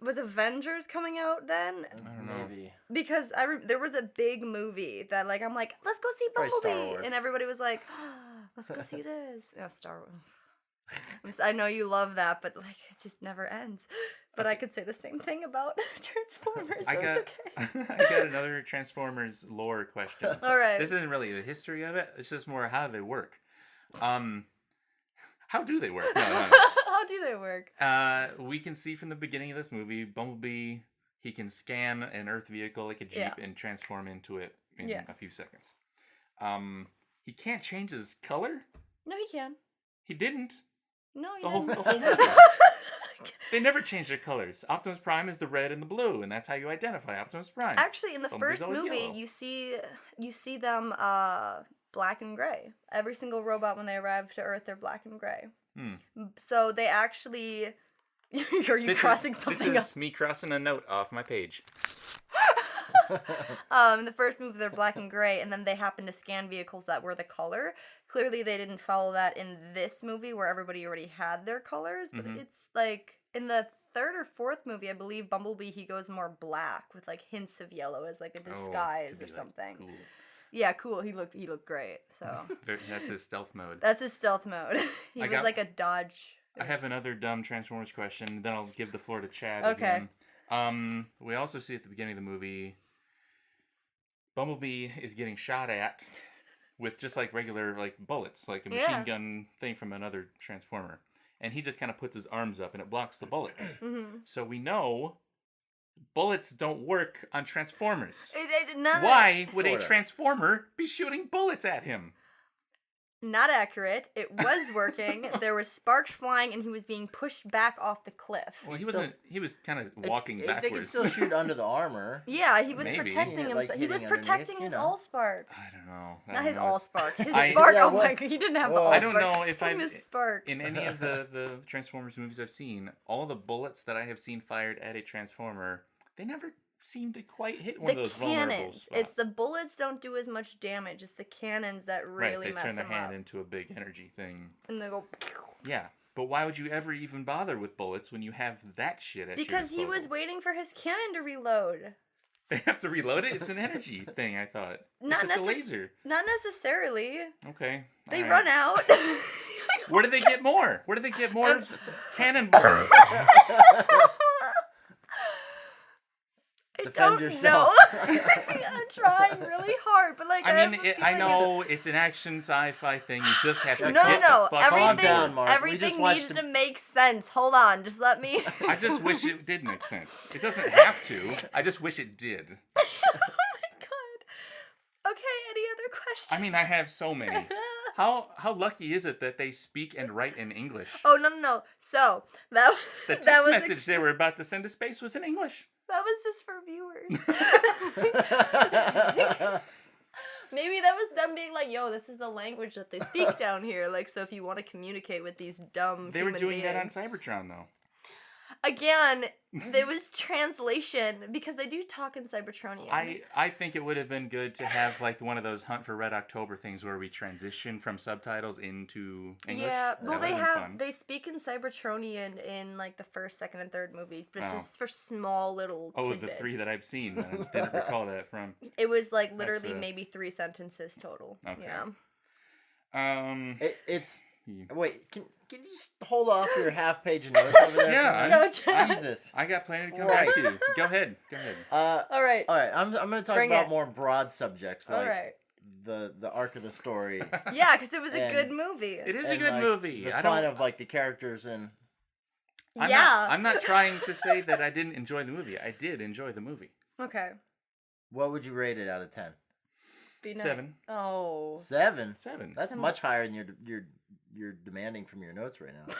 Was Avengers coming out then? I don't know. Maybe. Because there was a big movie that like I'm like, let's go see Probably Star Bumblebee, Wars. and everybody was like, let's go see this. Yeah, Star Wars. I know you love that, but like it just never ends. But I could say the same thing about Transformers. So it's okay. I got another Transformers lore question. All right. This isn't really the history of it. It's just more how do they work. How do they work? No. How do they work? We can see from the beginning of this movie, Bumblebee, he can scan an Earth vehicle like a Jeep and transform into it in a few seconds. He can't change his color? No, he can. He didn't. No, he The whole didn't. movie. They never change their colors. Optimus Prime is the red and the blue, and that's how you identify Optimus Prime. Actually, in the Bumblebee's first always movie, yellow. you see them black and gray. Every single robot when they arrive to Earth, they're black and gray. So they actually. Are you crossing something This up? is me crossing a note off my page. In the first movie, they're black and gray, and then they happen to scan vehicles that were the color. Clearly, they didn't follow that in this movie where everybody already had their colors, but it's like in the third or fourth movie, I believe Bumblebee, he goes more black with like hints of yellow as like a disguise or something. Cool. Yeah, cool. He looked great. So That's his stealth mode. that's his stealth mode. He was like a dodge. I have another dumb Transformers question, then I'll give the floor to Chad Okay. again. We also see at the beginning of the movie, Bumblebee is getting shot at with just like regular like bullets, like a machine gun thing from another Transformer. And he just kind of puts his arms up and it blocks the bullets. So we know bullets don't work on Transformers. Why would a Transformer be shooting bullets at him? Not accurate. It was working. There were sparks flying, and he was being pushed back off the cliff. Well, he wasn't. He was kind of walking backwards. They could still shoot under the armor. Yeah, he was Maybe. protecting himself. Like, He was hitting protecting underneath, his Allspark. I don't know. Not his Allspark. His I- spark. Yeah, Oh my what? god, he didn't have the Whoa. Allspark. I don't know if His I've spark. in any of the Transformers movies I've seen, all the bullets that I have seen fired at a Transformer, they never seem to quite hit one of those vulnerable cannons. spots. It's the bullets don't do as much damage. It's the cannons that really They mess turn the them hand up. into a big energy thing. And they go. Yeah, but why would you ever even bother with bullets when you have that shit at Because your he was disposal? waiting for his cannon to reload. They have to reload it? It's an energy thing, I thought. Not It's just a laser. Not necessarily. Okay. They all run right. out. Where do they get more? Where do they get more cannonballs? Defend yourself. I'm trying really hard, but like I mean, have a I feeling know it's an action sci-fi thing. You just have to No, get no. the fuck Everything, on down, board. Mark. We everything just watched needs the- to make sense. Hold on, just let me. I just wish it did make sense. It doesn't have to. I just wish it did. Oh my god. Okay, any other questions? I mean, I have so many. How lucky is it that they speak and write in English? Oh no. So that was The that text was message they were about to send to space was in English. that was just for viewers. Maybe that was them being like, "Yo, this is the language that they speak down here." Like, so if you want to communicate with these dumb, They were human doing that on beings- Cybertron, though. Again, there was translation because they do talk in Cybertronian. I think it would have been good to have like one of those Hunt for Red October things where we transition from subtitles into English. Yeah, That well, would have been fun. they speak in Cybertronian in like the first, second, and third movie, but it's Oh. just for small little Oh, tidbits. the three that I've seen. I didn't recall that from. It was like literally That's, maybe 3 sentences total. Okay. Yeah. It's Yeah. wait. can you just hold off your half-page of notes over there? Yeah, Go, Chad. Jesus. I got plenty to come Christ. back to. Go ahead. All right. I'm going to talk Bring about it. more broad subjects, All like right. the arc of the story. Yeah, because it was a And- good movie. It is a and, good like, movie. The I fun don't. of like the characters and I'm not trying to say that I didn't enjoy the movie. I did enjoy the movie. Okay. what would you rate it out of 10? Be nice. 7. Oh. 7. 7. That's much higher than you're demanding from your notes right now.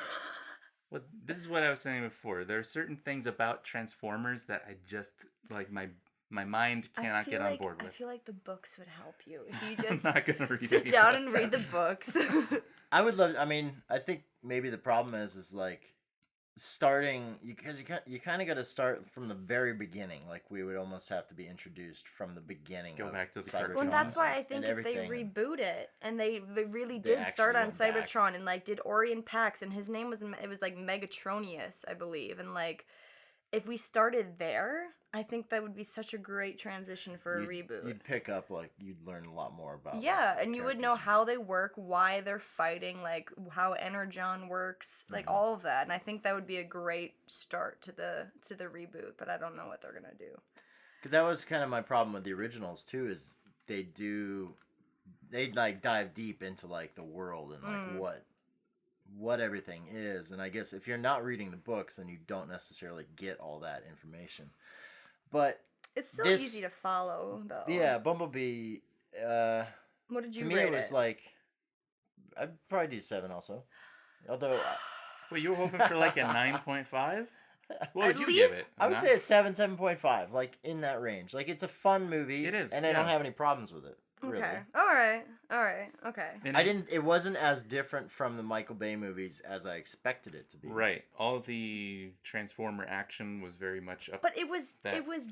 Well, this is what I was saying before. There are certain things about Transformers that I just like my mind cannot get on board I with. feel like the books would help you if you I'm just not gonna read sit any down books. and read the books. I would love. I mean, I think maybe the problem is like starting because you kind of got to start from the very beginning. Like we would almost have to be introduced from the beginning. Go of back to the Cybertron well, and that's why I and think if they everything. reboot it and they really They did start actually on went back. Cybertron and like did Orion Pax and his name was like Megatronius, I believe, and like if we started there, I think that would be such a great transition for a reboot. You'd pick up like you'd learn a lot more about. Yeah, like, the and you would know characters. how they work, why they're fighting, like how Energon works, like Mm-hmm. all of that. And I think that would be a great start to the reboot, but I don't know what they're gonna do. Because that was kind of my problem with the originals too. Is they like dive deep into like the world and like what everything is. And I guess if you're not reading the books, then you don't necessarily get all that information. But It's still This- easy to follow, though. yeah, Bumblebee. What did you To me, rate it was like I'd probably do 7 also. Although Wait, you were hoping for like a 9.5? What would At you least- give it? I would say a 7, 7.5, like in that range. Like it's a fun movie. It is, and I don't yeah. have any problems with it. Really. Okay. All right. Okay. And I didn't. It wasn't as different from the Michael Bay movies as I expected it to be. Right. All the Transformer action was very much up. But it was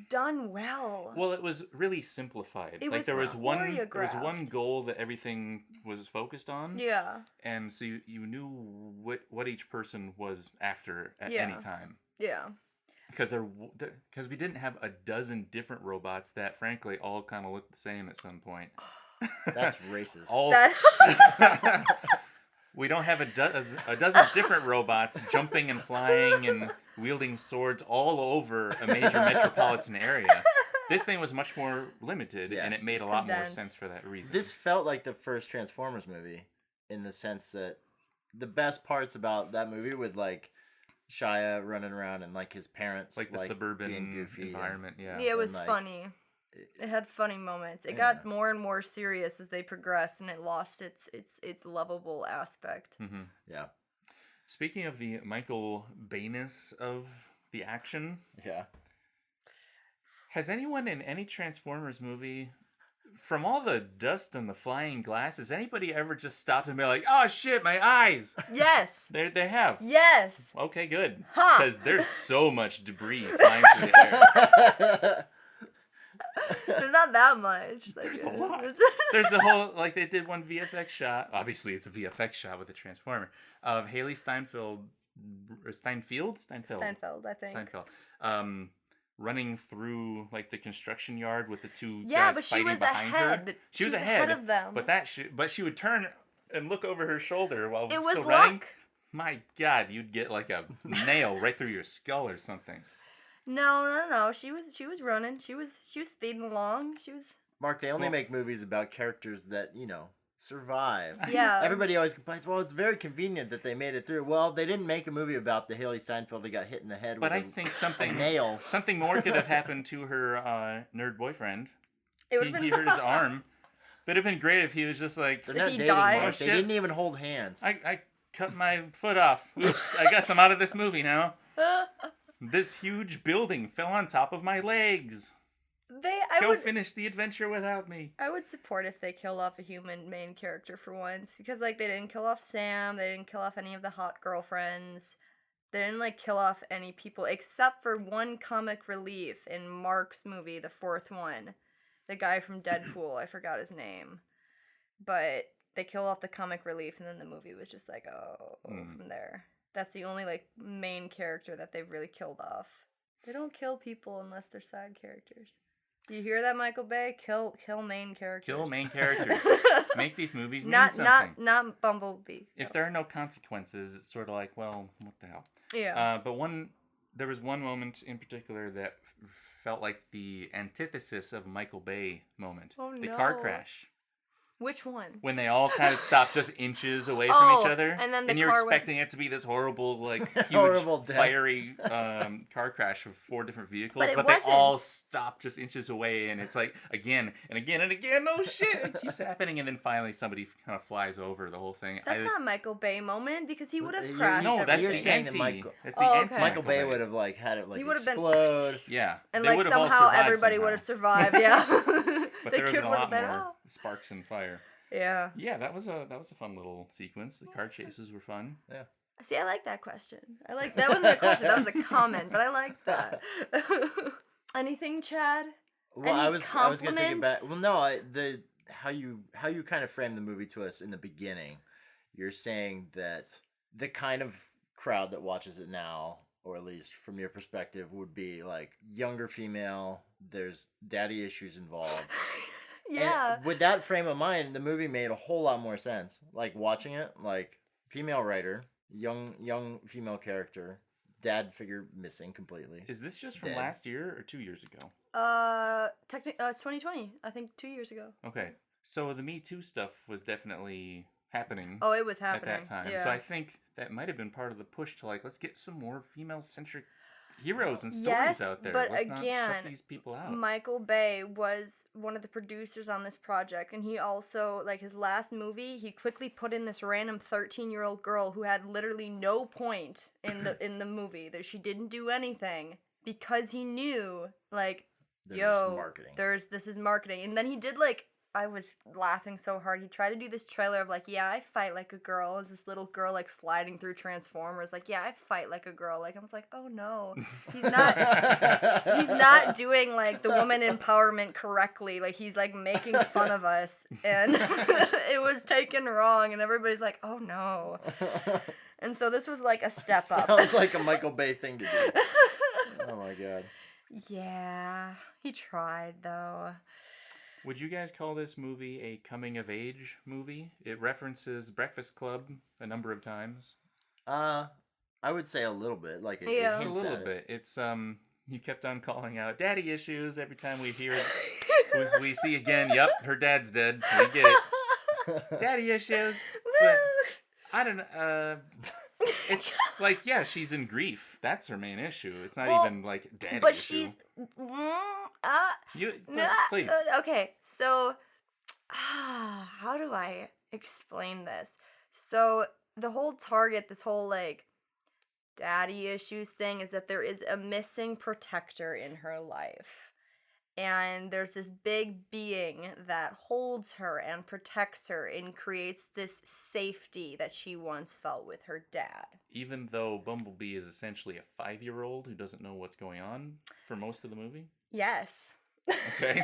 done well. Well, it was really simplified. It like was there was one choreographed. goal that everything was focused on. Yeah. And so you knew what each person was after at Yeah. any time. Yeah. Because we didn't have a dozen different robots that frankly all kind of looked the same at some point. That's racist. All That we don't have a dozen different robots jumping and flying and wielding swords all over a major metropolitan area. This thing was much more limited, Yeah. and it made It's a lot more condensed. sense for that reason. This felt like the first Transformers movie, in the sense that the best parts about that movie with like Shia running around and like his parents, like the being suburban goofy environment, yeah. yeah, it was like, funny. It had funny moments. It Yeah. got more and more serious as they progressed, and it lost its lovable aspect. Mm-hmm. Yeah. Speaking of the Michael Bayness of the action, Yeah. has anyone in any Transformers movie, from all the dust and the flying glass, has anybody ever just stopped and been like, "Oh shit, my eyes"? Yes. They have. Yes. Okay, good. Ha! Because there's so much debris flying through the air. There's not that much. Like, There's a lot. it's- There's a whole, like, they did one VFX shot. Obviously, it's a VFX shot with a Transformer of Hailee Steinfeld, or Steinfeld, Steinfeld, I think. Steinfeld, running through like the construction yard with the two Yeah, guys but she fighting was behind ahead. her. She was ahead of them. But she would turn and look over her shoulder while It was still running. luck. My God, you'd get like a nail right through your skull or something. No. She was running. She was speeding along. She was. Mark, they only Well- make movies about characters that, survive. Yeah. Everybody always complains, well, it's very convenient that they made it through. Well, they didn't make a movie about the Hailee Steinfeld that got hit in the head But with I a think something nail. something more could have happened to her nerd boyfriend. It would He have been. hurt his arm. But it'd been great if he was just like, They're If not he dating, died- Mark. Oh, They shit. didn't even hold hands. I cut my foot off. Oops, I guess I'm out of this movie now. This huge building fell on top of my legs. Go finish the adventure without me. I would support if they killed off a human main character for once, because like they didn't kill off Sam, they didn't kill off any of the hot girlfriends, they didn't like kill off any people except for one comic relief in Mark's movie, the fourth one, the guy from Deadpool. I forgot his name, but they killed off the comic relief, and then the movie was just like from there. That's the only like main character that they've really killed off. They don't kill people unless they're side characters. You hear that, Michael Bay? Kill main characters. Kill main characters. Make these movies mean not something. not Bumblebee. If there are no consequences, it's sort of like, well, what the hell? Yeah. But there was one moment in particular that felt like the antithesis of Michael Bay moment. Oh, the car no. crash. Which one? When they all kind of stopped just inches away from each other. And then you're car expecting it to be this horrible, like, huge, Horrible death. fiery car crash of 4 different vehicles. But it they wasn't. all stopped just inches away. And it's like, again and again and again. Oh, shit. It keeps happening. And then finally somebody kind of flies over the whole thing. That's not Michael Bay moment because he would have You're- crashed. No, that's everything. You're the saying that anti. Michael- That's the Oh, anti okay. Michael Bay would have like had it like He would have been- explode. Yeah. And they like would have all somehow survived everybody would somehow. have survived. Yeah. But They there would have been a would lot been, more "Oh." sparks and fire. Yeah. Yeah, that was a fun little sequence. The car chases were fun. Yeah. See, I like that question. That wasn't a question. That was a comment, but I like that. Anything, Chad? Well, Any I was gonna take it back. compliments? Well, no, how you kind of framed the movie to us in the beginning. You're saying that the kind of crowd that watches it now, or at least from your perspective, would be like younger female. There's daddy issues involved. Yeah. And with that frame of mind, the movie made a whole lot more sense. Like watching it, like female writer, young female character, dad figure missing completely. Is this just from Dead. last year or 2 years ago? It's 2020. I think 2 years ago. Okay. So the Me Too stuff was definitely happening Oh, it was happening. at that time. Yeah. So I think that might have been part of the push to like, let's get some more female-centric heroes and stories Yes, out there. but Let's not again, shut these people out. Michael Bay was one of the producers on this project, and he also, like, his last movie, he quickly put in this random 13-year-old girl who had literally no point in the movie. That she didn't do anything because he knew, like, There's marketing. this is marketing. And then he did, like, I was laughing so hard. He tried to do this trailer of like, yeah, I fight like a girl. It's this little girl like sliding through Transformers. Like, yeah, I fight like a girl. Like, I was like, oh no, he's not doing like the woman empowerment correctly. Like, he's like making fun of us, and it was taken wrong. And everybody's like, oh no. And so this was like a step up. Sounds like a Michael Bay thing to do. Oh my god. Yeah, he tried though. Would you guys call this movie a coming-of-age movie? It references Breakfast Club a number of times. I would say a little bit. Like it, Yeah. it It's a hints little at it. bit. It's you kept on calling out daddy issues every time we hear it. we see again, yep, her dad's dead. We get it. Daddy issues. But I don't know. It's like, yeah, she's in grief. That's her main issue. It's not even like daddy But issue. she's Please. Okay, so how do I explain this? So the whole target, this whole like daddy issues thing, is that there is a missing protector in her life. And there's this big being that holds her and protects her and creates this safety that she once felt with her dad. Even though Bumblebee is essentially a 5-year-old who doesn't know what's going on for most of the movie. Yes. Okay.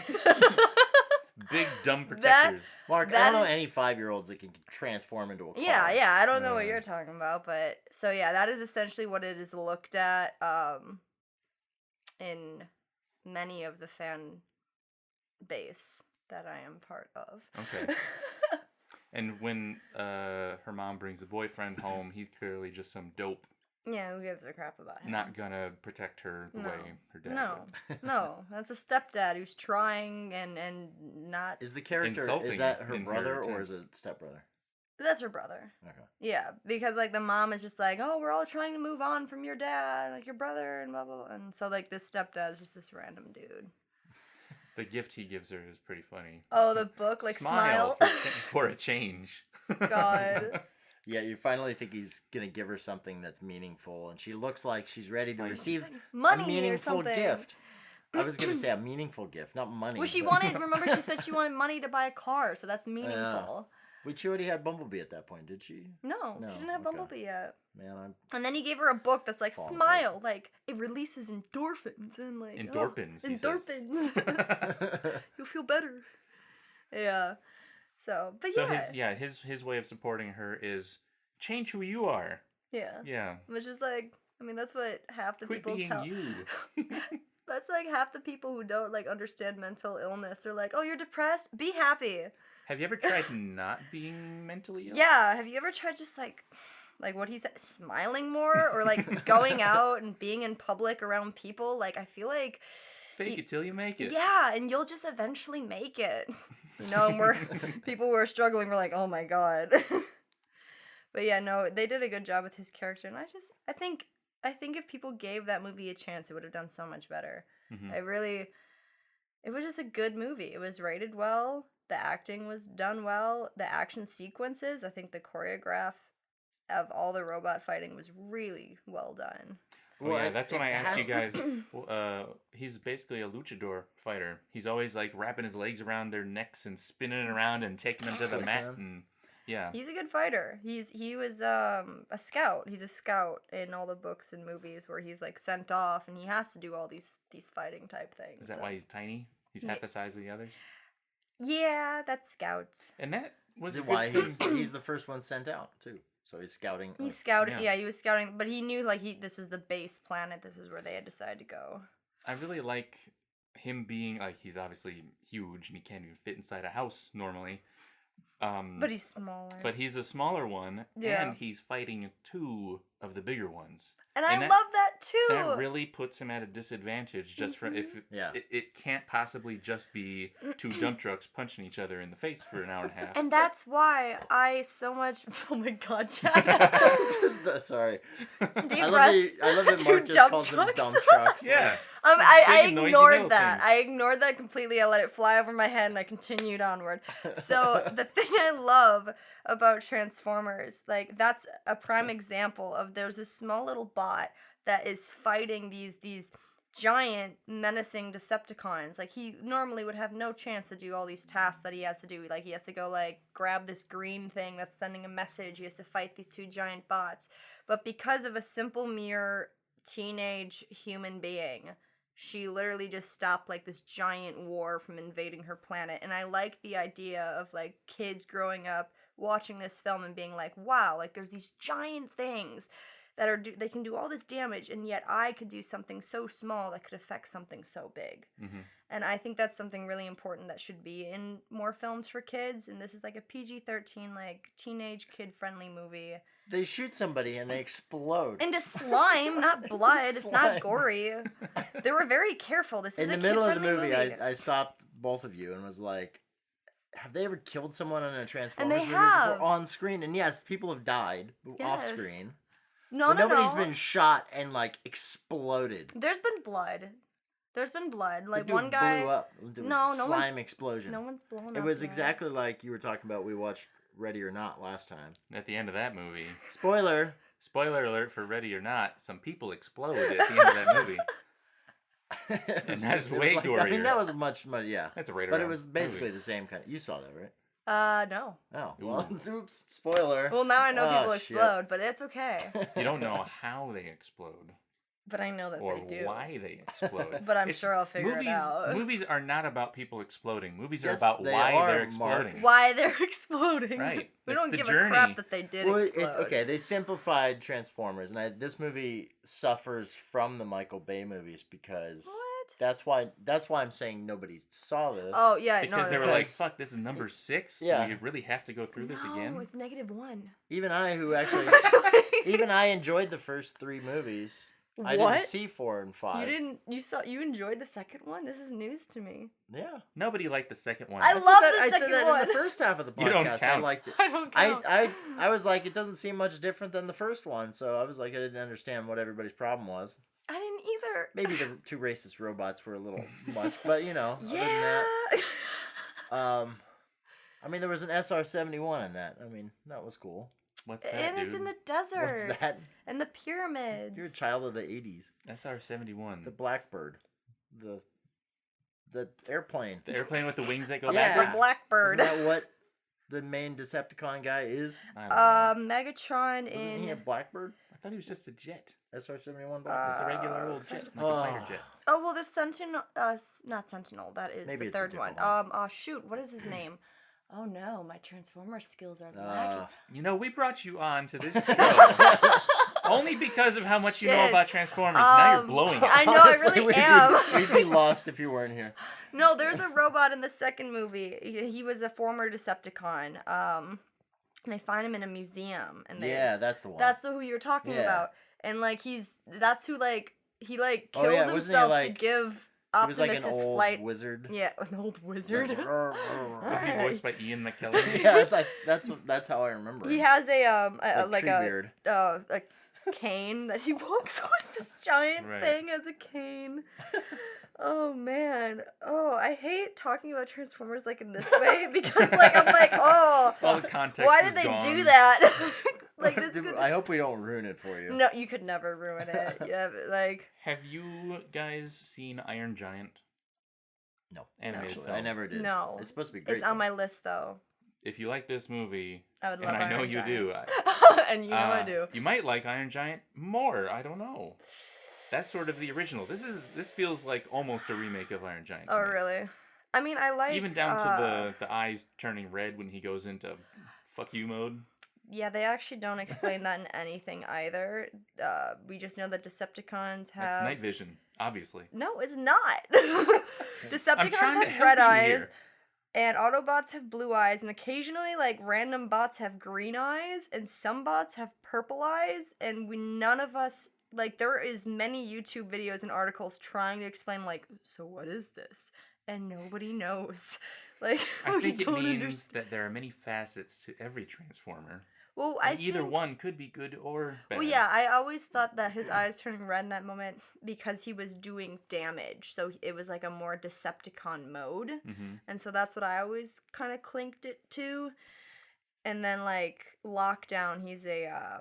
Big dumb protectors. Mark, I that don't know is- any 5-year-olds that can transform into a car. Yeah, I don't know what you're talking about, but so yeah, that is essentially what it is looked at in many of the fan base that I am part of. Okay. And when her mom brings the boyfriend home, he's clearly just some dope, Yeah, who gives a crap about him? not gonna protect her the No. way her dad No, would. no, that's a stepdad who's trying and not. Is the character, Insulting is that her in her brother or is attempts. it stepbrother? That's her brother. Okay. Yeah, because like the mom is just like, oh, we're all trying to move on from your dad, like your brother, and blah blah blah. And so like this stepdad is just this random dude. The gift he gives her is pretty funny. Oh, the book, like Smile. for a change. God. Yeah, you finally think he's gonna give her something that's meaningful, and she looks like she's ready to receive Money a or meaningful something. gift. I was gonna say a meaningful gift, not money. Well, she but- wanted. Remember, she said she wanted money to buy a car, so that's meaningful. But she already had Bumblebee at that point, did she? No, No, she didn't have okay. Bumblebee yet. Man, I'm And then he gave her a book that's like Falling Smile, like it releases endorphins and like Endorphins, oh, he says. endorphins. You'll feel better. Yeah. So, but So yeah, his way of supporting her is change who you are. yeah. Yeah. Which is like, I mean, that's what half the Quit people being tell. you. That's like half the people who don't like understand mental illness, they're like, oh, you're depressed? Be happy. Have you ever tried not being mentally ill? Yeah, have you ever tried just like what he said, smiling more, or like going out and being in public around people? Like, I feel like Fake it till you make it. yeah, and you'll just eventually make it. You know, and people who are struggling were like, oh my god. But yeah, no, they did a good job with his character, and I think if people gave that movie a chance, it would have done so much better. It was just a good movie. It was rated well. The acting was done well. The action sequences, I think the choreograph of all the robot fighting was really well done. Well, yeah, that's when I asked you guys. He's basically a luchador fighter. He's always like wrapping his legs around their necks and spinning around and taking them to the mat. And yeah, he's a good fighter. He was a scout. He's a scout in all the books and movies where he's like sent off and he has to do all these fighting type things. Is that why he's tiny? He's half the size of the others. Yeah, that's scouts. And that was why he's the first one sent out too. So he's scouting. He's scouting. Yeah, he was scouting, but he knew like this was the base planet. This is where they had decided to go. I really like him being like, he's obviously huge and he can't even fit inside a house normally. But he's smaller. But he's a smaller one, yeah. And he's fighting two of the bigger ones. And I love that too. That really puts him at a disadvantage just for if it can't possibly just be two dump trucks punching each other in the face for an hour and a half. And that's why I so much. Oh my god, Chad. Sorry. I love that Mark just calls them dump trucks. Yeah. I ignored that. I ignored that completely. I let it fly over my head and I continued onward. So the thing I love about Transformers, like that's a prime example of there's this small little bot that is fighting these giant menacing Decepticons. Like he normally would have no chance to do all these tasks that he has to do. Like he has to go like grab this green thing that's sending a message. He has to fight these two giant bots. But because of a simple mere teenage human being, she literally just stopped like this giant war from invading her planet. And I like the idea of like kids growing up watching this film and being like, wow, like there's these giant things that they can do all this damage, and yet I could do something so small that could affect something so big. Mm-hmm. And I think that's something really important that should be in more films for kids. And this is like a PG-13, like teenage kid-friendly movie. They shoot somebody and they explode. Into slime, not blood. It's not gory. They were very careful. This is a kid-friendly movie. In the middle of the movie, I stopped both of you and was like, have they ever killed someone in a Transformers movie before on screen? And yes, people have died off screen. No, nobody's been shot and like exploded. There's been blood. Like the one guy blew up. Slime explosion. No one's blown up. It was exactly like you were talking about. We watched Ready or Not last time. At the end of that movie. Spoiler alert for Ready or Not. Some people explode at the end of that movie. And that's way gorier. I mean, that was much, yeah. That's a rated But it was basically the same kind. You saw that, right? No. Oh, well, oops, spoiler. Well, now I know people explode, but it's okay. You don't know how they explode. But I know that they do. Or why they explode. But I'm sure I'll figure it out. Movies are not about people exploding. Movies are about why they're exploding. Why they're exploding. Right. We don't give a crap that they did explode. They simplified Transformers, and this movie suffers from the Michael Bay movies because... What? That's why I'm saying nobody saw this. Oh, yeah. Because they were like, fuck, this is number 6? Yeah. Do we really have to go through this again? No, it's -1. Even I, who actually... even I enjoyed the first 3 movies. I didn't see 4 and 5. You enjoyed the second one? This is news to me. Yeah. Nobody liked the second one. I love the second one. I said that in the first half of the podcast. You don't count. I liked it. I don't count. I was like, it doesn't seem much different than the first one, so I was like, I didn't understand what everybody's problem was. I didn't either. Maybe the 2 racist robots were a little much, but yeah. Other than that, I mean, there was an SR-71 in that. I mean, that was cool. What's that, And it's in the desert. What's that? And the pyramids. You're a child of the 80s. SR-71. The Blackbird. The airplane. The airplane with the wings that go backwards? The Blackbird. Isn't that what the main Decepticon guy is? Megatron Isn't he a Blackbird? I thought he was just a jet. SR-71 Blackbird. Just a regular old jet. Like a fighter jet. Oh, well, there's Sentinel. Not Sentinel. That is Maybe the third one. Shoot. What is his name? Oh no, my Transformer skills are lacking. You know, we brought you on to this show Only because of how much you know Shit. about Transformers. Now you're blowing it. I know, I really am. We'd be lost if you weren't here. No, there's a robot in the second movie. He was a former Decepticon. And they find him in a museum, and Yeah, that's the one. that's who you're talking Yeah. about. And like that's who like he like Oh, kills yeah, wasn't he, himself to like- give He was like Optimus an his old flight. wizard. Yeah, an old wizard. Was he voiced by Ian McKellen? Yeah, it's like that's how I remember. He him. has Like Treebeard. a cane that he walks with. This giant Right. thing as a cane. Oh man. Oh, I hate talking about Transformers like in this way because like I'm like, oh, All the context why is did they gone. do that? Like this could. I hope we don't ruin it for you. No, you could never ruin it. Yeah, but, like Have you guys seen Iron Giant? No, Animated actually, film. I never did. no. It's supposed to be great. It's on my list though. If you like this movie, I would love and I know Iron you Giant. do, And you know I do. You might like Iron Giant more. I don't know. That's sort of the original. This feels like almost a remake of Iron Giant. to Oh me. really? I mean, I like Even down to the eyes turning red when he goes into fuck you mode. Yeah, they actually don't explain that in anything either. We just know that Decepticons have. That's night vision, obviously. No, it's not. I'm Decepticons trying to have help red you eyes, here. and Autobots have blue eyes, and occasionally, like, random bots have green eyes, and some bots have purple eyes, and none of us. Like, there is many YouTube videos and articles trying to explain, like, so what is this? And nobody knows. Like, I we think it don't means understand. that there are many facets to every Transformer. Well, And either one could be good or bad. Well, yeah, I always thought that his eyes turning red in that moment because he was doing damage. So it was like a more Decepticon mode. Mm-hmm. And so that's what I always kind of clinked it to. And then, like, Lockdown, he's I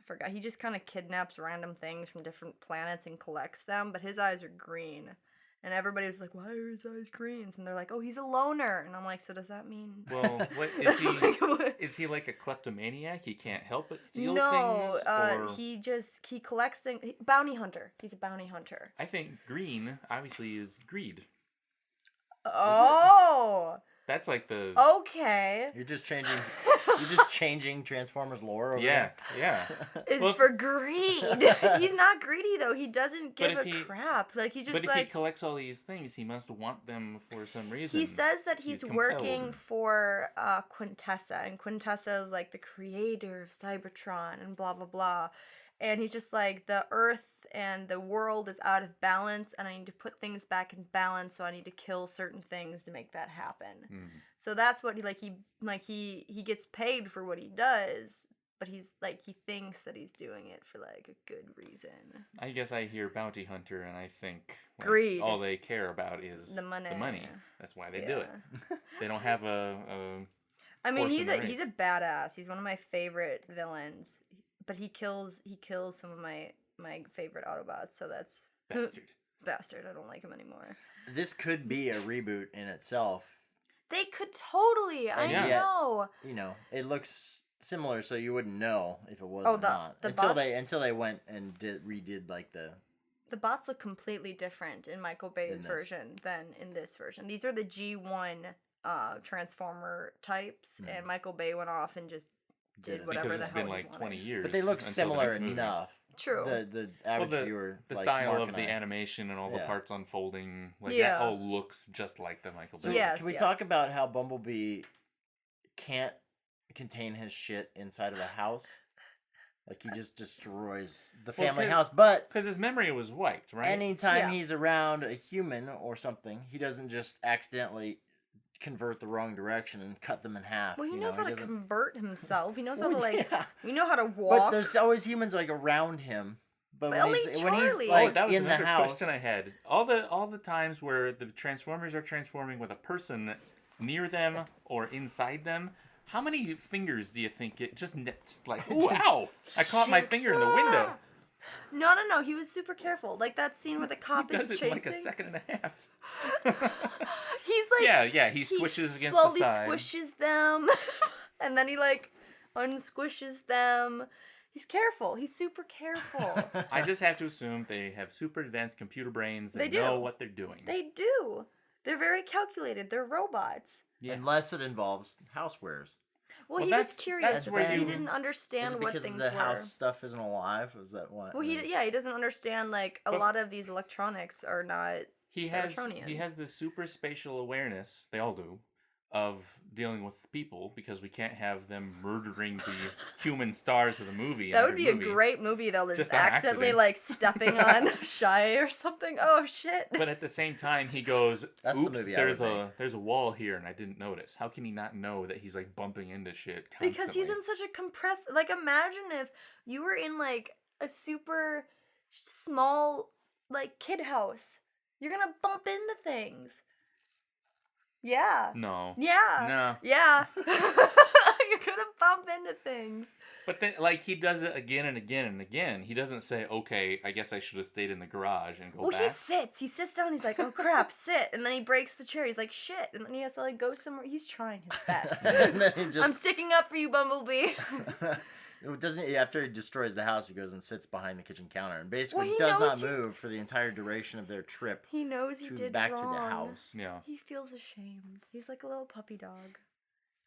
forgot. He just kind of kidnaps random things from different planets and collects them. But his eyes are green. And everybody was like, why are his eyes green? And they're like, oh, he's a loner. And I'm like, so does that mean... Well, what is he? Like, what? Is he like a kleptomaniac? He can't help but steal No, things? Or... he collects things. Bounty hunter. He's a bounty hunter. I think green, obviously, is greed. Oh, That's like the... okay. You're just changing Transformers lore over Yeah, there? yeah. It's Well, for greed. He's not greedy though. He doesn't give if a he- crap. Like he's But just if he like collects all these things, he must want them for some reason. he says that he's working compelled. for Quintessa, and Quintessa is like the creator of Cybertron and blah blah blah. And he's just like, the Earth and the world is out of balance, and I need to put things back in balance, so I need to kill certain things to make that happen. Mm. So that's what he gets paid for what he does, but he's like, he thinks that he's doing it for like a good reason. I guess I hear bounty hunter and I think like, Greed. all they care about is The money. That's why they do it. They don't have a I mean, horse he's in the he's a race. badass. He's one of my favorite villains, but he kills some of my favorite Autobots. So that's bastard. bastard. I don't like him anymore. This could be a reboot in itself. They could totally. I yeah. know. You know, it looks similar, so you wouldn't know if it was Oh, or not the until bots? they went and redid like the. The bots look completely different in Michael Bay's this. version than in this version. These are the G1 Transformer types, and Michael Bay went off and just did it. whatever Because the it's hell been he like wanted. 20 years. But they look until the similar next movie. enough. True. The average viewer, The like style Mark of and the I. animation and all the Yeah. parts unfolding, like Yeah. that all looks just like the Michael Bay. So Yes, can we yes. talk about how Bumblebee can't contain his shit inside of a house? Like he just destroys the Well, family 'cause- house. But Because his memory was wiped, right? anytime Yeah. he's around a human or something, he doesn't just accidentally convert the wrong direction and cut them in half. Well, he you knows know? how to doesn't- convert himself. He knows how to Well, like. yeah. We know how to But walk. there's always humans like around him. But when only he's Charlie. like that was in the another house, question I had. All the times where the Transformers are transforming with a person near them or inside them, how many fingers do you think it just nipped? Like, ooh, Just ow! I caught my shoot. finger in the window. No. He was super careful. Like that scene where the cop He is does it chasing. in like a second and a half. He's like. yeah. He squishes against slowly the side. squishes them, and then he like unsquishes them. He's careful. He's super careful. I just have to assume they have super advanced computer brains that They do. know what they're doing. They do. They're very calculated. They're robots. Yeah. unless it involves housewares. Well, he was curious. He didn't understand what because things the were. house stuff isn't alive? Is that why? Well, he doesn't understand, like, a lot of these electronics are not Cybertronians. He has this super spatial awareness, they all do, of dealing with people, because we can't have them murdering the human stars of the movie. That would be a great movie, though. They're just accidentally, accident. like, stepping on Shy or something. Oh, shit. But at the same time, he goes, That's the oops, movie I there's would a wall here, and I didn't notice. How can he not know that he's, like, bumping into shit constantly? Because he's in such a compressed... Like, imagine if you were in, like, a super small, like, kid house. You're gonna bump into things. Yeah. No. Yeah. No. Yeah. You're gonna bump into things. But then, like, he does it again and again and again. He doesn't say, okay, I guess I should have stayed in the garage and go back. He sits down, he's like, oh crap, sit. And then he breaks the chair, he's like, shit. And then he has to, like, go somewhere. He's trying his best. And then he just... I'm sticking up for you, Bumblebee. Doesn't he, after he destroys the house, he goes and sits behind the kitchen counter and basically Well, he does knows not move for the entire duration of their trip. He knows he did back wrong. to the house. Yeah. He feels ashamed. He's like a little puppy dog.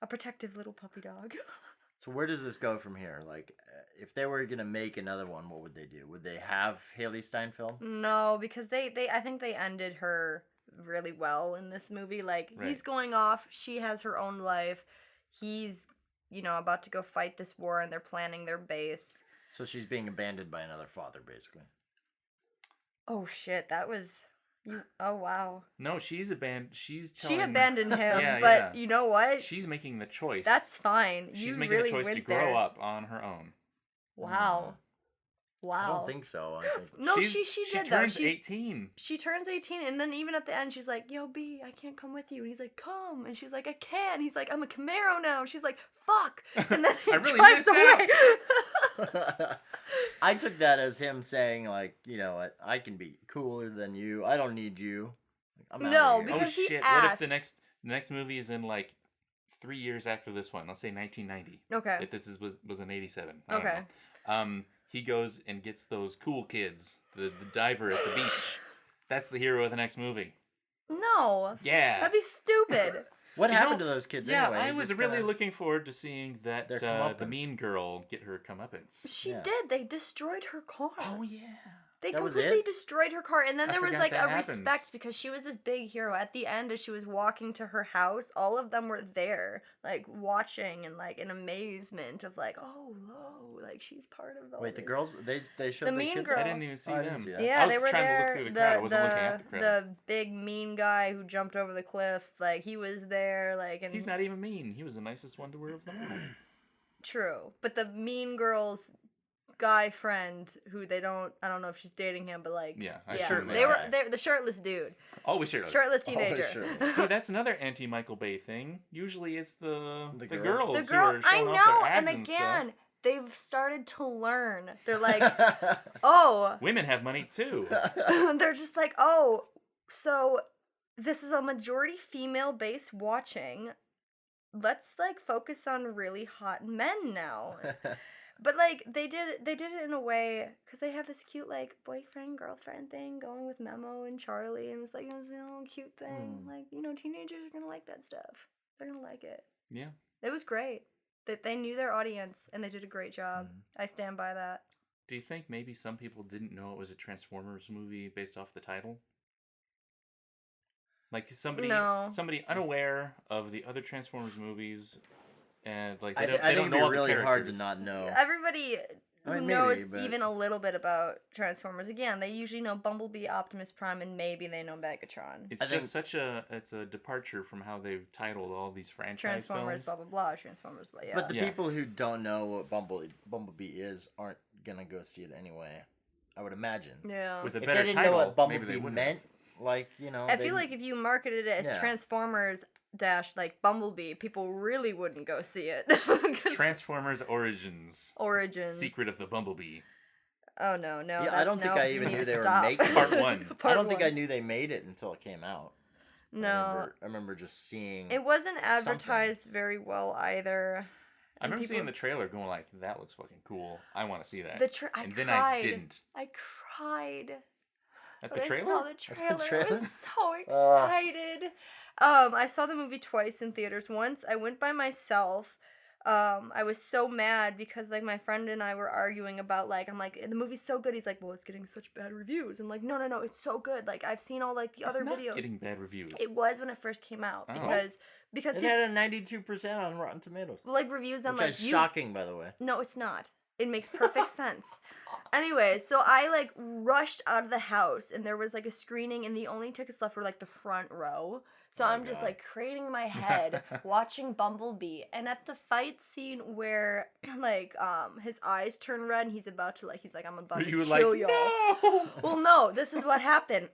A protective little puppy dog. So where does this go from here? Like, if they were gonna make another one, what would they do? Would they have Hailee Steinfeld? No, because I think they ended her really well in this movie. Like, he's going off, she has her own life. He's, about to go fight this war, and they're planning their base. So she's being abandoned by another father, basically. Oh shit, that was... Oh wow. No, she's abandoned. She abandoned him, but you know what? She's making the choice. That's fine. She's making the choice to grow up on her own. Wow. Wow. I don't think so. I think no, she did though. She turns 18. She turns 18, and then even at the end, she's like, "Yo, B, I can't come with you." And he's like, "Come," and she's like, "I can." He's like, "I'm a Camaro now." And she's like, "Fuck," and then he drives away. I took that as him saying, like, I can be cooler than you. I don't need you. I'm out of here. Because he asked. What if the next movie is in like 3 years after this one? Let's say 1990. Okay. If this was in 87. Okay. He goes and gets those cool kids, the diver at the beach. That's the hero of the next movie. No. Yeah. That'd be stupid. What happened to those kids anyway? I was really looking forward to seeing that the mean girl get her comeuppance. She did. They destroyed her car. Oh, yeah. They completely destroyed her car. And then there was like a respect because she was this big hero. At the end, as she was walking to her house, all of them were there, like watching and like in amazement of like, oh, like she's part of all Wait, the this. girls, they showed the the mean kids? girl. I didn't even see them. Yeah, they were trying there. To look through the crowd. I wasn't looking at the crowd. The big mean guy who jumped over the cliff, like he was there, like and he's not even mean. He was the nicest one to wear of them all. True, but the mean girl's guy friend who I don't know if she's dating him, but like they're the shirtless dude. Always shirtless. Shirtless teenager. Hey, that's another anti-Michael Bay thing. Usually it's the girls. The girl, who are I showing know, off their and abs again, they've started to learn. They're like, oh, women have money too. They're just like, oh, so this is a majority female base watching. Let's like focus on really hot men now. But like they did it in a way because they have this cute like boyfriend girlfriend thing going with Memo and Charlie, and it's like this little cute thing. Like teenagers are gonna like that stuff. They're gonna like it. Yeah, it was great. That they knew their audience and they did a great job. I stand by that. Do you think maybe some people didn't know it was a Transformers movie based off the title? Like somebody unaware of the other Transformers movies. And like they don't know it'd be really hard to not know. Everybody knows even a little bit about Transformers. Again, they usually know Bumblebee, Optimus Prime, and maybe they know Megatron. It's just it's a departure from how they've titled all these franchise Transformers, films. blah blah blah, Transformers, blah. Yeah. But the people who don't know what Bumblebee is aren't gonna go see it anyway. I would imagine. Yeah. With a if better they didn't title, know what Bumblebee maybe they wouldn't meant, I feel like if you marketed it as Transformers like Bumblebee, people really wouldn't go see it. Transformers Origins. Secret of the Bumblebee. Oh no. Yeah, I don't think I even knew they were making Part 1. I don't think I knew they made it until it came out. No. I remember just seeing it wasn't advertised very well either. I remember seeing the trailer going like, that looks fucking cool. I want to see that. Then I didn't. I cried. At the trailer? I saw the trailer. I was so excited. I saw the movie twice in theaters. Once I went by myself I was so mad because like my friend and I were arguing about like I'm like the movie's so good. He's like, well, it's getting such bad reviews. I'm like, no, it's so good. Like I've seen all like the other videos. Getting bad reviews. It was when it first came out because it had a 92% on Rotten Tomatoes. Well, like reviews on which like is shocking, by the way. No, it's not. It makes perfect sense. Anyway, so I like rushed out of the house and there was like a screening and the only tickets left were like the front row. So I'm just like craning my head watching Bumblebee, and at the fight scene where like his eyes turn red and he's like I'm about to kill y'all. No! Well, no, this is what happened.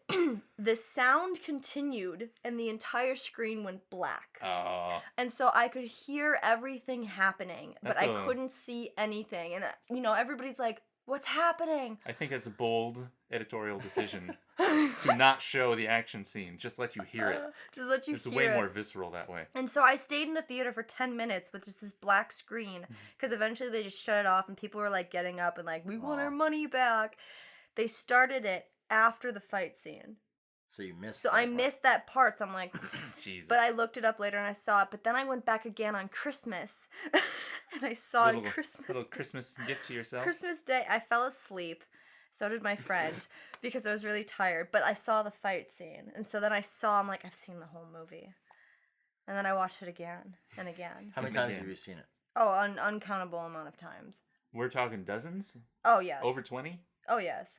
The sound continued and the entire screen went black. Oh. And so I could hear everything happening, but I couldn't see anything. And everybody's like, "What's happening?" I think it's a bold editorial decision to not show the action scene, just let you hear it. Just let you hear it. It's way more visceral that way. And so I stayed in the theater for 10 minutes with just this black screen, because eventually they just shut it off and people were like getting up and like, we want our money back. They started it after the fight scene. So you missed I missed that part, so I'm like, Jesus. But I looked it up later and I saw it, but then I went back again on Christmas and I saw it Christmas. Little Christmas gift to yourself? Christmas Day. I fell asleep. So did my friend because I was really tired. But I saw the fight scene. And so then I'm like, I've seen the whole movie. And then I watched it again and again. How many times have you seen it? Oh, an uncountable amount of times. We're talking dozens? Oh, yes. Over 20? Oh, yes.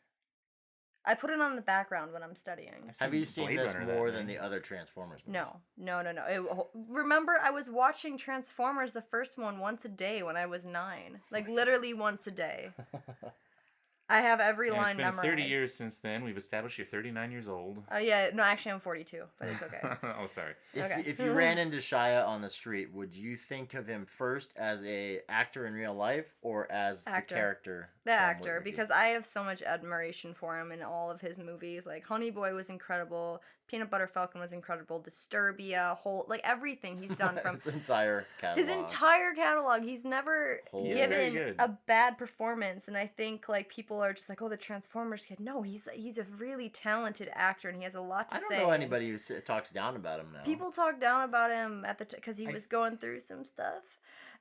I put it on the background when I'm studying. Have you seen this more than the other Transformers movies? No. Remember, I was watching Transformers, the first one, once a day when I was 9. Like, literally once a day. I have every line memorized. It's been 30 years since then. We've established you're 39 years old. Yeah, no, actually I'm 42, but it's okay. Oh, sorry. If you ran into Shia on the street, would you think of him first as a actor in real life or as the character? The actor, because I have so much admiration for him in all of his movies. Like Honey Boy was incredible, Peanut Butter Falcon was incredible, Disturbia, like everything he's done from his entire catalog. He's never given a bad performance, and I think like people are just like, oh, the Transformers kid. No, he's a really talented actor, and he has a lot to say. I don't know anybody who talks down about him now. People talk down about him because he was going through some stuff.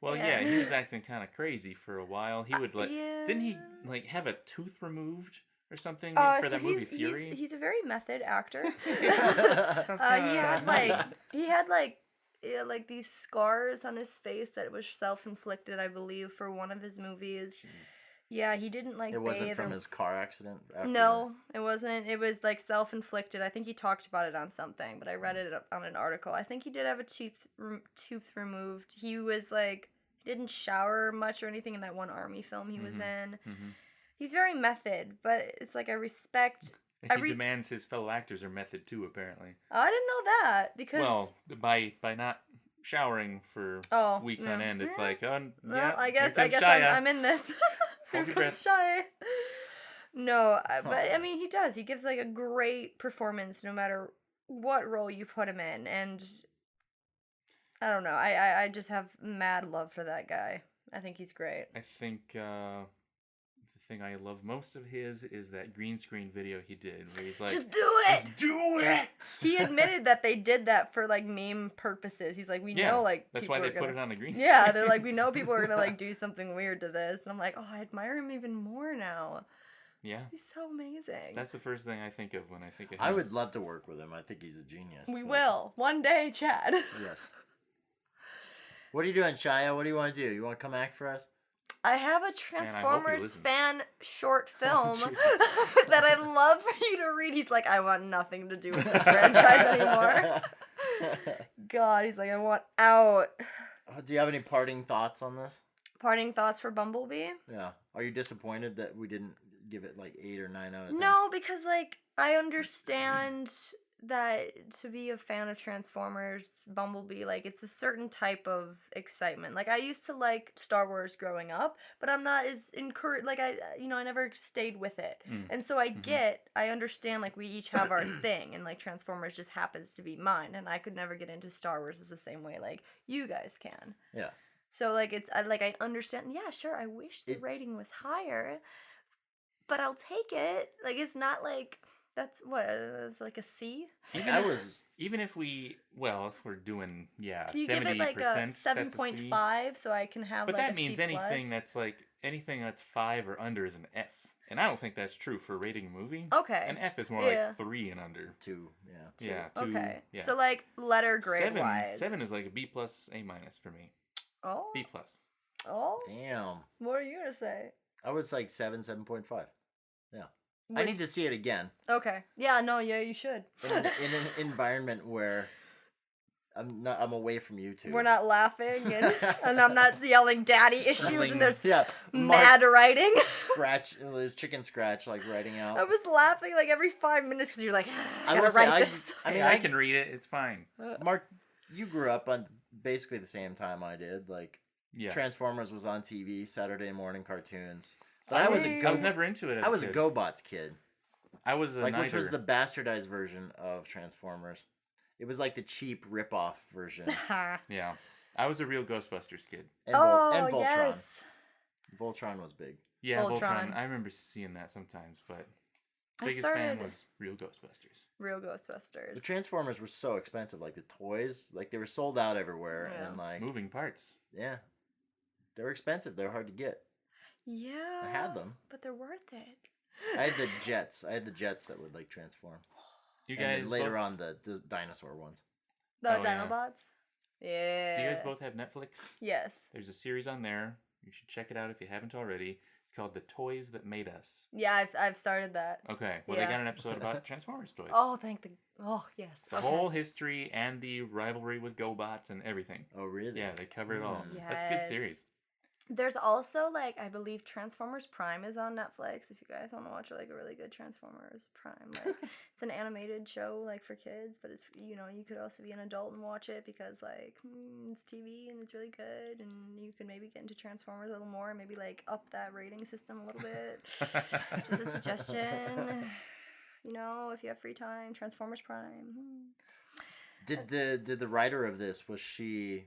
Well, yeah, he was acting kind of crazy for a while. He would didn't he like have a tooth removed or something for that movie Fury? He's a very method actor. Sounds he had like these scars on his face that was self-inflicted, I believe, for one of his movies. Jeez. Yeah, he didn't like. It wasn't from his car accident. No, it wasn't. It was like self-inflicted. I think he talked about it on something, but I read it on an article. I think he did have a tooth removed. He was like, he didn't shower much or anything in that one army film he was in. Mm-hmm. He's very method, but it's like I respect. He demands his fellow actors are method too. Apparently. I didn't know that because. Well, by not showering for weeks on end, it's like, well, I guess I'm in this. Here comes Shia. No, but I mean, he does. He gives like a great performance no matter what role you put him in, and I don't know. I just have mad love for that guy. I think he's great. I think the thing I love most of his is that green screen video he did where he's like, just do it! Just do it! He admitted that they did that for like meme purposes. He's like, we know like that's why they put it on the green screen. Yeah, they're like, we know people are gonna like do something weird to this. And I'm like, oh, I admire him even more now. Yeah. He's so amazing. That's the first thing I think of when I think of him. I would love to work with him. I think he's a genius. We will. One day, Chad. Yes. What are you doing, Shia? What do you want to do? You want to come act for us? I have a Transformers fan short film that I'd love for you to read. He's like, I want nothing to do with this franchise anymore. God, he's like, I want out. Do you have any parting thoughts on this? Parting thoughts for Bumblebee? Yeah. Are you disappointed that we didn't give it like 8 or 9 out of 10? No, because like I understand that to be a fan of Transformers, Bumblebee, like it's a certain type of excitement. Like I used to like Star Wars growing up, but I'm not as encouraged. Like I never stayed with it, and so I understand. Like we each have our thing, and like Transformers just happens to be mine, and I could never get into Star Wars the same way like you guys can. Yeah. So like I understand. Yeah, sure. I wish the rating was higher, but I'll take it. Like it's not like. That's what? It's like a C? Even if we're doing, Can you give it like a 7.5 so I can have but like a C+? But that means anything that's 5 or under is an F. And I don't think that's true for rating a movie. Okay. An F is more like 3 and under. 2, yeah. 2. Yeah, 2. Okay. Yeah. So like letter grade wise. 7 is like a B+, A- for me. Oh. B+. Oh. Damn. What are you gonna say? I was like 7.5. Yeah. I need to see it again. Okay. Yeah. No. Yeah. You should. In an environment where I'm away from you two. We're not laughing and I'm not yelling daddy issues and there's Mark mad writing. There's chicken scratch like writing out. I was laughing like every 5 minutes because you're like, I gotta write this. I can read it. It's fine. Mark, you grew up on basically the same time I did. Like, Transformers was on TV, Saturday morning cartoons. But I was never into it. I was a GoBots kid. I was a which was the bastardized version of Transformers. It was like the cheap rip-off version. Yeah. I was a real Ghostbusters kid. And Voltron. Yes. Voltron was big. Yeah, Voltron. I remember seeing that sometimes, but biggest fan was real Ghostbusters. Real Ghostbusters. The Transformers were so expensive. Like the toys, like they were sold out everywhere. And like moving parts. Yeah. They were expensive. They were hard to get. Yeah. I had them. But they're worth it. I had the jets. I had the jets that would like transform. You guys later on the dinosaur ones. The Dinobots? Yeah. Do you guys both have Netflix? Yes. There's a series on there. You should check it out if you haven't already. It's called The Toys That Made Us. Yeah, I've started that. Okay. Well, they got an episode about Transformers toys. Oh, yes. The whole history and the rivalry with GoBots and everything. Oh, really? Yeah, they cover it all. Yes. That's a good series. There's also, like, I believe Transformers Prime is on Netflix. If you guys want to watch, like, a really good Transformers Prime. Like, it's an animated show, like, for kids. But it's, you could also be an adult and watch it because, like, it's TV and it's really good. And you can maybe get into Transformers a little more and maybe, like, up that rating system a little bit. Just a suggestion. If you have free time, Transformers Prime. Did the writer of this, was she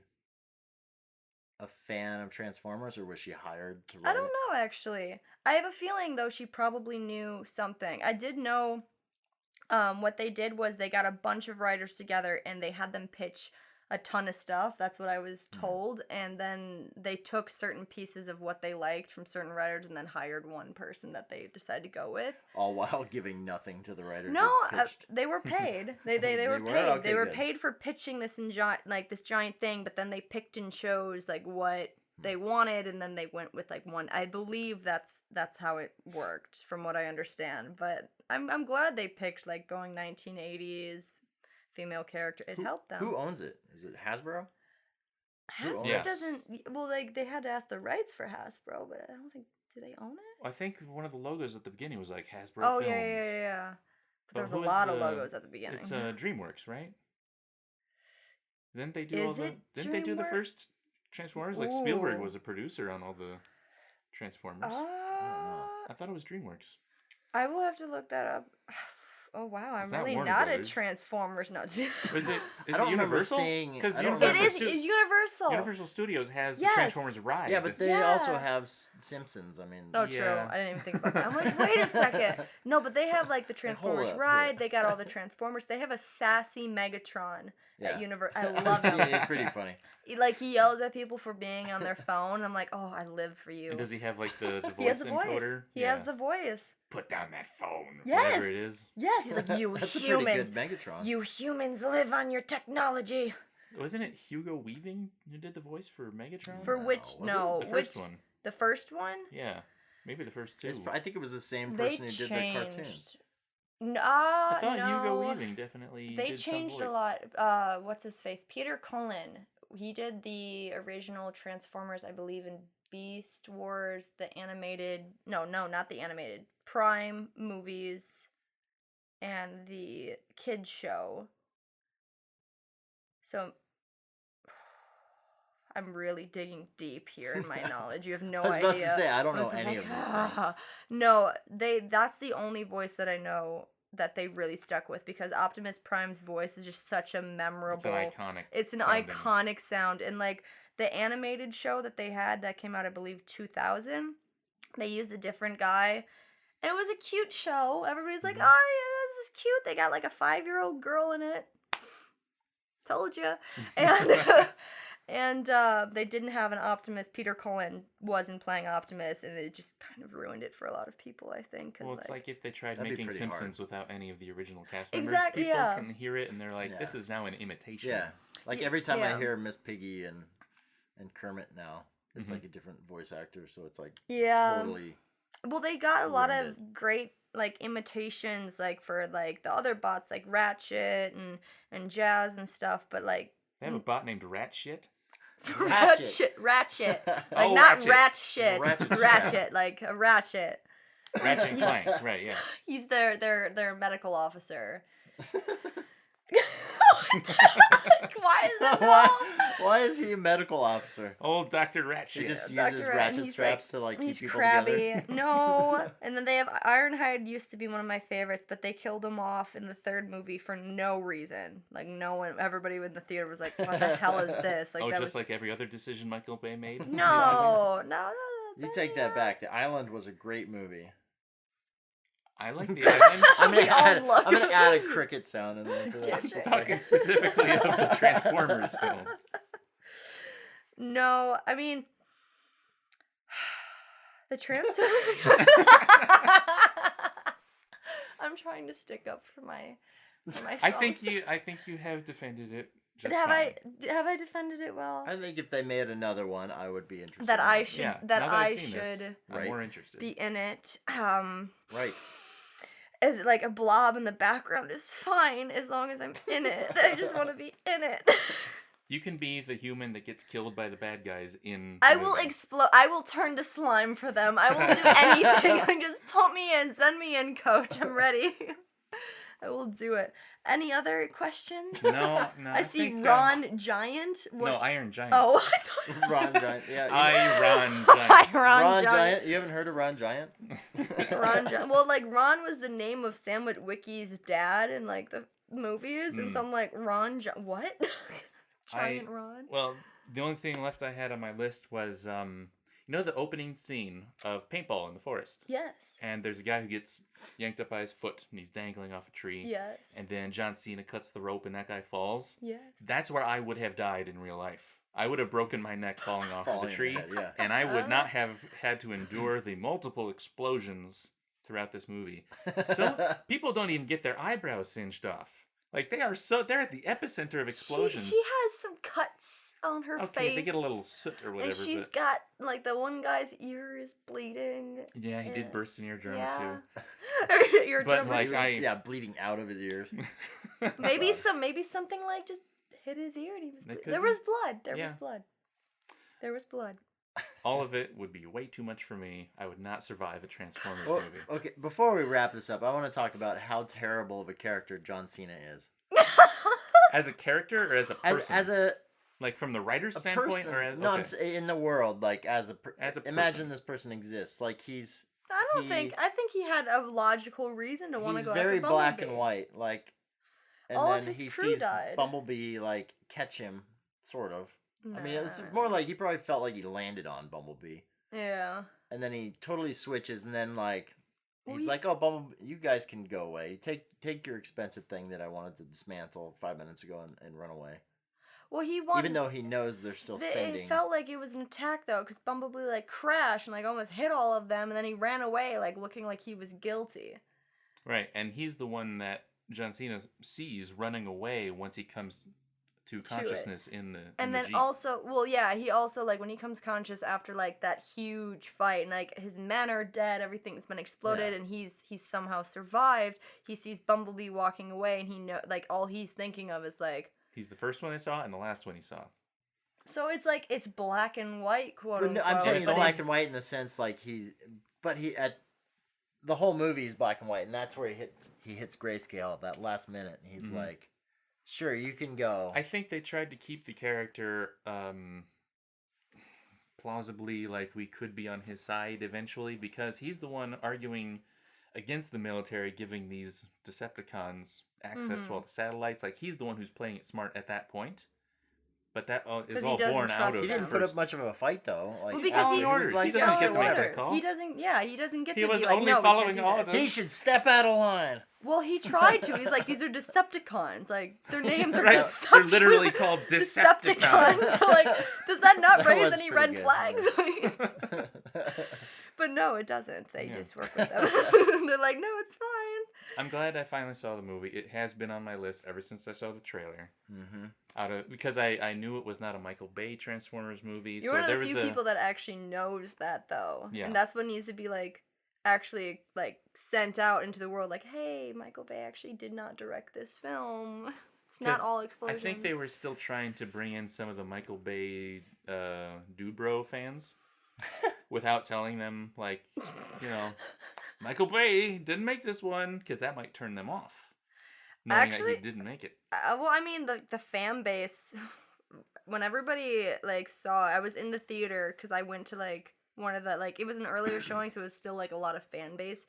a fan of Transformers or was she hired to write I don't know, actually. I have a feeling, though, she probably knew something. I did know what they did was they got a bunch of writers together and they had them pitch a ton of stuff. That's what I was told. And then they took certain pieces of what they liked from certain writers and then hired one person that they decided to go with. All while giving nothing to the writers. No, they were paid. They were paid. Okay, they were paid for pitching this this giant thing, but then they picked and chose like what they wanted, and then they went with like one. I believe that's how it worked, from what I understand. But I'm glad they picked like going 1980s. Female character. It helped them. Who owns it? Is it Hasbro? Hasbro doesn't. Well, like they had to ask the rights for Hasbro, but I don't think. Do they own it? I think one of the logos at the beginning was like Hasbro. Oh Films. yeah. But there was a lot of logos at the beginning. It's DreamWorks, right? Didn't they do Didn't they do the first Transformers? Like Spielberg was a producer on all the Transformers. I thought it was DreamWorks. I will have to look that up. Oh wow, I'm really not a Transformers nut. Is it Universal? Because it's Universal. Universal Studios has the Transformers ride. Yeah, but they also have Simpsons. I mean, true. I didn't even think about that. I'm like, wait a second. No, but they have like the Transformers ride. They got all the Transformers. They have a sassy Megatron at Universal. I love him. It's pretty funny. Like he yells at people for being on their phone. I'm like, oh, I live for you. And does he have like the voice he has the encoder? Voice. He has the voice. Put down that phone. Yes. Whatever it is. Yes. He's like, you That's humans. A pretty good Megatron. You humans live on your technology. Wasn't it Hugo Weaving who did the voice for Megatron? For which? No. The first one. The first one? Yeah. Maybe the first two. I think it was the same person who did the cartoons. No, I thought Hugo Weaving definitely They did changed some voice. a lot. What's his face? Peter Cullen. He did the original Transformers, I believe, in Beast Wars, the animated... No, not the animated. Prime movies and the kids show. So... I'm really digging deep here in my knowledge. You have no idea. I was about to say, I don't know any of these things. No, that's the only voice that I know that they really stuck with, because Optimus Prime's voice is just such a memorable... It's an iconic sound. And, like, the animated show that they had that came out, I believe, 2000, they used a different guy. And it was a cute show. Everybody's like, oh, yeah, this is cute. They got like a 5-year-old girl in it. Told you. And and they didn't have an Optimus. Peter Cullen wasn't playing Optimus, and it just kind of ruined it for a lot of people, I think. Well, it's like if they tried that'd be making pretty Simpsons hard. without any of the original cast members. Exactly, People yeah. can hear it, and they're like, this is now an imitation. Yeah. Like every time Yeah. I hear Miss Piggy and Kermit now, it's like a different voice actor, so it's like totally. Well, they got a lot of ruined great like imitations, like for like the other bots, like Ratchet and Jazz and stuff. But like They have a bot named Rat Shit. Ratchet. Ratchet, like Oh, not Ratchet. rat shit, Ratchet. Ratchet, like a Ratchet. Ratchet and Clank, right? Yeah. He's their medical officer. Why is that wrong? Why is he a medical officer? Old Dr. He Ratchet. just Dr. uses Rat, ratchet he's straps to like keep he's people crabby. together. No, and then they have Ironhide. Used to be one of my favorites, but they killed him off in the third movie for no reason. Like no one, everybody in the theater was like, "What the hell is this?" Like that just was like every other decision Michael Bay made. no. You take that back. The Island was a great movie. I like the island. I'm We all love gonna add a cricket sound in there. For Yeah, that. sure. Talking specifically of the Transformers films. No, I mean the I'm trying to stick up for my I think films. you have defended it. Just have fine. have I defended it well? I think if they made another one, I would be interested. That in I it. should Yeah, that now I I've seen this, should I'm Right. more interested. be in it. Right. As like a blob in the background is fine as long as I'm in it. I just want to be in it. You can be the human that gets killed by the bad guys in. I the will movie. explode. I will turn to slime for them. I will do anything. Like, just put me in. Send me in, coach. I'm ready. I will do it. Any other questions? No. I see think, Ron Giant. No, Iron Giant. Oh, I thought. Ron Giant. Yeah. Ron Giant. Ron Giant. Giant. You haven't heard of Ron Giant? Ron Giant. Well, like Ron was the name of Sam Witwicky's dad in like the movies, and so I'm like Ron. What? Giant Ron. Well, the only thing left I had on my list was, you know, the opening scene of Paintball in the forest. Yes. And there's a guy who gets yanked up by his foot, and he's dangling off a tree. Yes. And then John Cena cuts the rope, and that guy falls. Yes. That's where I would have died in real life. I would have broken my neck falling off Falling the in tree, the head, yeah. and I would not have had to endure the multiple explosions throughout this movie. So people don't even get their eyebrows singed off. Like they're at the epicenter of explosions. She has some cuts on her Okay, face. they get a little soot or whatever. And she's but got like the one guy's ear is bleeding. yeah, he did burst an eardrum Yeah. too. Eardrum. But, like, Yeah, bleeding out of his ears. maybe something like just hit his ear and he was. It could There be. was blood. There was Yeah. blood. There was blood. All of it would be way too much for me. I would not survive a Transformers Well, movie. okay, before we wrap this up, I want to talk about how terrible of a character John Cena is. As a character or as a person? As a like from the writer's standpoint, person, or as no, okay. I'm in the world, like as a imagine person. this person exists. Like he's I don't think. I think he had a logical reason to want to he's go very after black Bumblebee. and white, like, and All of then his he crew sees died. Bumblebee like catch him, sort of. I mean, it's Nah. more like he probably felt like he landed on Bumblebee, Yeah. and then he totally switches, and then like Well, he's like, "Oh, Bumblebee, you guys can go away. Take your expensive thing that I wanted to dismantle 5 minutes ago and run away." Well, he wanted. Even though he knows they're still sending. It felt like it was an attack though, because Bumblebee like crashed and like almost hit all of them, and then he ran away like looking like he was guilty. Right, and he's the one that John Cena sees running away once he comes to consciousness in the And in then the Jeep. also, well, yeah, he also like when he comes conscious after like that huge fight, and like his men are dead, everything's been exploded, Yeah. and he's somehow survived. He sees Bumblebee walking away, and he know like all he's thinking of is like. He's the first one I saw and the last one he saw. So it's like it's black and white, quote But no, unquote. I'm saying it's but black and white in the sense like at the whole movie is black and white, and that's where he hits grayscale at that last minute. And he's like, "Sure, you can go." I think they tried to keep the character plausibly like we could be on his side eventually, because he's the one arguing against the military giving these Decepticons access to all the satellites. Like he's the one who's playing it smart at that point. But that is 'Cause he all doesn't born out trust of. He didn't put up much of a fight though. Like, Well, because following he orders. was like, He doesn't get to following make that orders. call. He doesn't. Yeah, he doesn't get He to was be like, only no, we following can't do orders. this. he should step out of line. Well, he tried to. He's like, these are Decepticons. Like, their names are Right. Decepticons. They're literally called Decepticons. So, like, does that not That raise was any pretty red good, flags? But no, it doesn't. They Yeah. just work with them. They're like, no, it's fine. I'm glad I finally saw the movie. It has been on my list ever since I saw the trailer. Because I knew it was not a Michael Bay Transformers movie. You're so one of there the was few people that actually knows that, though. Yeah. And that's what needs to be, like, actually, like, sent out into the world. Like, hey, Michael Bay actually did not direct this film. It's not 'Cause all explosions. I think they were still trying to bring in some of the Michael Bay Dubro fans without telling them, like, you know, Michael Bay didn't make this one, because that might turn them off. Knowing that Actually, he didn't make it. well, I mean, the fan base, when everybody, like, saw, I was in the theater, because I went to, like, one of the, like, it was an earlier showing, so it was still, like, a lot of fan base.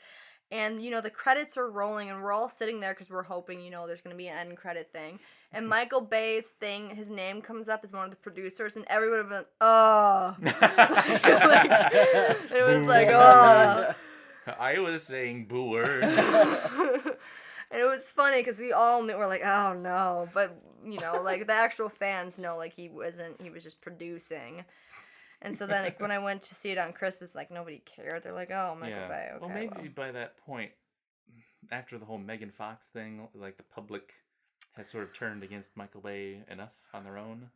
And, you know, the credits are rolling, and we're all sitting there because we're hoping, you know, there's going to be an end credit thing. And Michael Bay's thing, his name comes up as one of the producers, and everyone would have been, oh. Like, it was like, oh. I was saying boo words. And it was funny because we all knew, we're like, oh no. But, you know, like, the actual fans know, like, he was just producing. And so then, like, when I went to see it on Christmas, like, nobody cared. They're like, oh, Michael Bay, okay. Well, maybe by that point, after the whole Megan Fox thing, like, the public has sort of turned against Michael Bay enough on their own.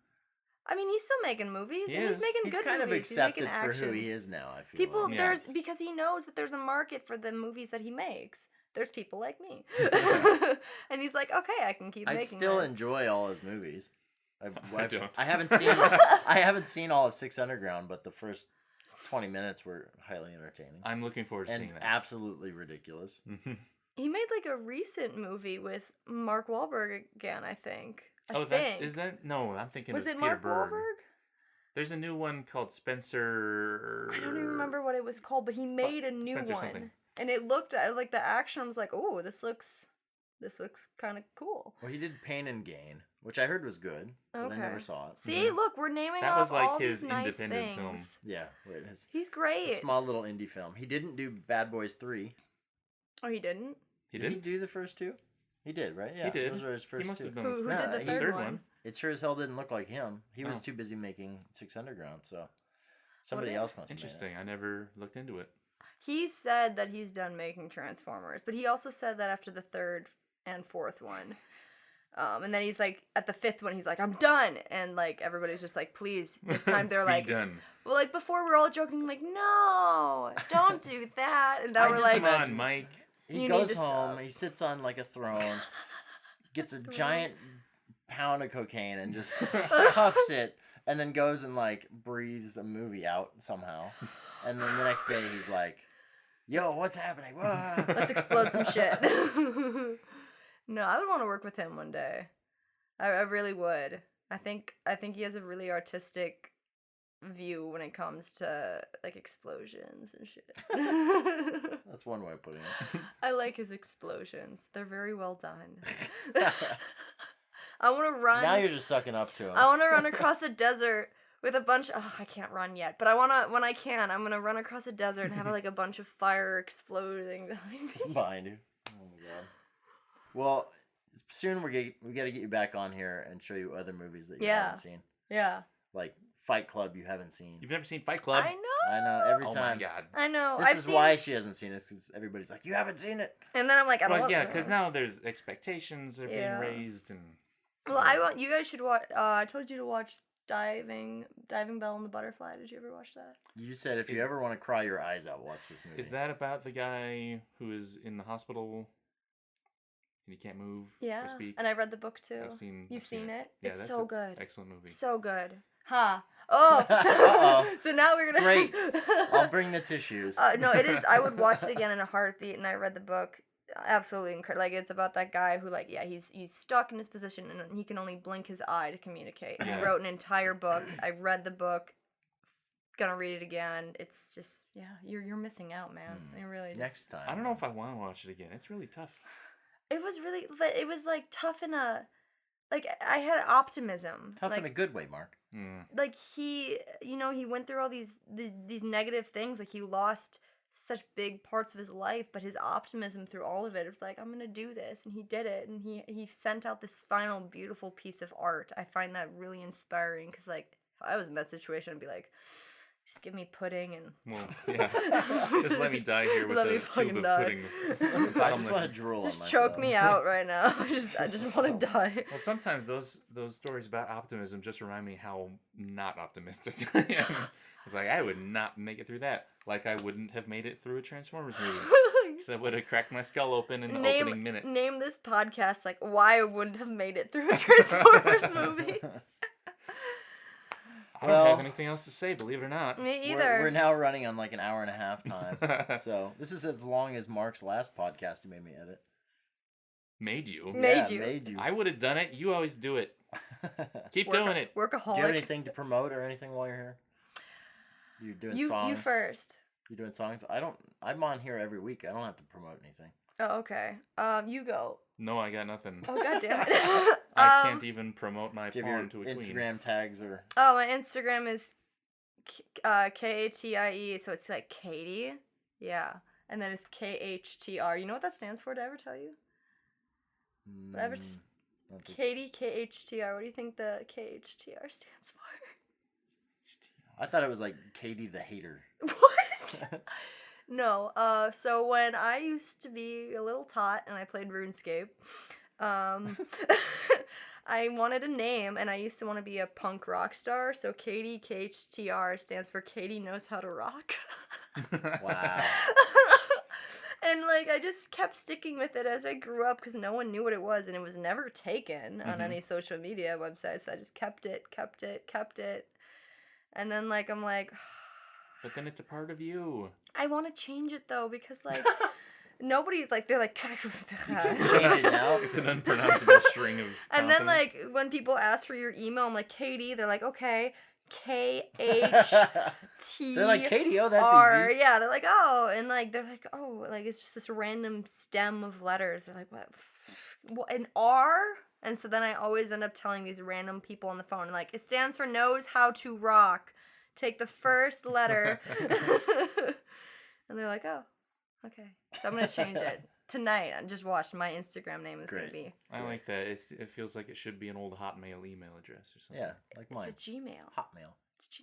I mean, he's still making movies, and he's making He's good kind of movies. accepted he's making for action. who he is now, I feel People, like. because he knows that there's a market for the movies that he makes. There's people like me. And he's like, okay, I can keep I making still this. enjoy all his movies. I don't. I haven't seen all of Six Underground, but the first 20 minutes were highly entertaining. I'm looking forward to and seeing that. absolutely ridiculous. He made, like, a recent movie with Mark Wahlberg again, I think. No, I'm thinking Was of it Peter Mark Berg. Wahlberg? There's a new one called Spencer. I don't even remember what it was called, but he made a new Spencer one. something. And it looked, like, the action was like, oh, this looks kind of cool. Well, he did Pain and Gain, which I heard was good, but Okay. I never saw it. See, look, we're naming That off was like all his these nice independent things. film. Yeah, right. His He's great. small little indie film. He didn't do Bad Boys 3. Oh, he didn't? He Did he did. do the first two? He did, right? Yeah, He did. Those were his first He must two. have done Who this did the he- third, third one? one. It sure as hell didn't look like him. He was Oh. too busy making Six Underground, so somebody Well, else must have made it. Interesting. I never looked into it. He said that he's done making Transformers, but he also said that after the third and fourth one. And then he's like, at the fifth one, he's like, I'm done. And, like, everybody's just like, please. This time they're Be like, done. well, like, before we were all joking, like, no, don't do that. And now I we're just like, Come on, Mike. He You goes need to home, stop. he sits on like a throne, gets a giant pound of cocaine and just puffs it, and then goes and like breathes a movie out somehow. And then the next day he's like, yo, what's happening? Whoa. let's explode some shit. No, I would want to work with him one day. I really would. I think he has a really artistic view when it comes to, like, explosions and shit. That's one way of putting it. I like his explosions. They're very well done. I want to run. Now you're just sucking up to him. I want to run across a desert with a bunch. Oh, I can't run yet, but I wanna. When I can, I'm gonna run across a desert and have like a bunch of fire exploding behind me. Behind you. Oh my god. Well, soon we got to get you back on here and show you other movies that you haven't seen. Yeah. Like Fight Club, you haven't seen. You've never seen Fight Club? I know. I know every Oh time. my god. I know. This I've is seen why it. she hasn't seen it, because everybody's like, you haven't seen it. And then I'm like, I don't Well, want. yeah, because now there's expectations are being raised, and Well, I want you guys should watch. I told you to watch Diving Bell and the Butterfly. Did you ever watch that? You said if you ever want to cry your eyes out, watch this movie. is that about the guy who is in the hospital and he can't move Yeah. or speak? And I read the book too. You've I've seen it? Yeah, It's that's so an good. excellent movie. So good. Huh. Oh. Uh-oh. So now we're gonna. Great. I'll bring the tissues. No, it is. I would watch it again in a heartbeat, and I read the book. Absolutely incredible. Like, it's about that guy who, like, yeah, he's stuck in his position, and he can only blink his eye to communicate. And Yeah. he wrote an entire book. I read the book. Gonna read it again. It's just, yeah, you're missing out, man. It really just. Next time. I don't know if I want to watch it again. It's really tough. It was really, it was like tough in a like I had optimism. Tough like, in a good way, Mark. Like he went through all these negative things. Like he lost such big parts of his life, but his optimism through all of it was like, I'm gonna do this, and he did it, and he sent out this final beautiful piece of art. I find that really inspiring because like if I was in that situation, I'd be like, just give me pudding and just let me die here with let a me tube fucking of die. pudding. I just want to drool on Just myself. choke me out right now. I just want to die. Well, sometimes those stories about optimism just remind me how not optimistic I am. It's like I would not make it through that. Like I wouldn't have made it through a Transformers movie. Because I would have cracked my skull open in the opening minutes. Name this podcast like why I wouldn't have made it through a Transformers movie. I don't have anything else to say, believe it or not. Me either. We're now running on like an hour and a half time. So this is as long as Mark's last podcast he made me edit. Made you? Made you. I would have done it. You always do it. Keep doing it. Workaholic. Do you have anything to promote or anything while you're here? You're doing songs? You first. You're doing songs? I'm on here every week. I don't have to promote anything. Oh, okay. You go. No, I got nothing. Oh, god damn it. I can't even promote my Do you porn have to your a queen. Instagram tags or... Oh, my Instagram is KATIE, so it's like Katie. Yeah. And then it's KHTR. You know what that stands for? Did I ever tell you? Whatever. Katie, KHTR. What do you think the KHTR stands for? I thought it was like Katie the Hater. What? No. So when I used to be a little tot and I played RuneScape, I wanted a name and I used to want to be a punk rock star. So Katie KHTR stands for Katie Knows How to Rock. Wow. And like I just kept sticking with it as I grew up because no one knew what it was and it was never taken on any social media website. So I just kept it. And then like I'm like, but then it's a part of you. I want to change it though because like nobody like they're like You can change it now. It's an unpronounceable string of and then consonants. like when people ask for your email, I'm like Katie. They're like okay, KHT. They're like Katie. Oh, that's R. easy. Yeah, they're like oh, and like they're like oh, like it's just this random stem of letters. They're like what an R. And so then I always end up telling these random people on the phone, like, it stands for knows how to rock. Take the first letter. And they're like, oh, okay. So I'm going to change it. Tonight, I just watched my Instagram name is going to be. I like that. It feels like it should be an old Hotmail email address or something. Yeah, like mine. It's a Gmail. Hotmail.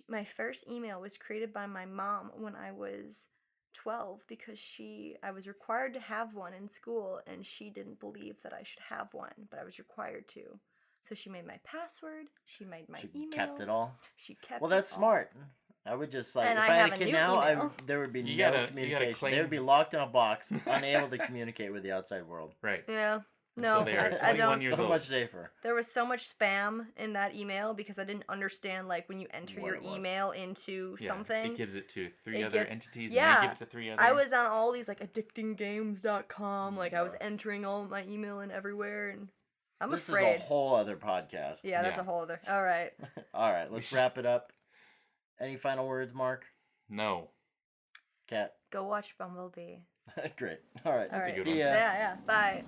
My first email was created by my mom when I was 12 because I was required to have one in school and she didn't believe that I should have one, but I was required to. So she made my password, she made my email. Kept it all? She kept Well, it that's all. smart. I would just like, And if I I had have a a kid new now, email. there would be You no gotta communication. claim- They would be locked in a box, unable to communicate with the outside world. Right. Yeah. No, they are I 21 don't. years So old. much safer. There was so much spam in that email because I didn't understand like when you enter What your it was. email into Yeah, something. It gives it to three It other gi- entities yeah. and they give it to three other. I was on all these like addictinggames.com. Like I was Yeah. entering all my email in everywhere, and I'm This afraid. is a whole other podcast. Yeah, that's Yeah. a whole other. All right. All right, let's wrap it up. Any final words, Mark? No. Kat? Go watch Bumblebee. Great. All right. All right. good See one. ya. Yeah. Bye.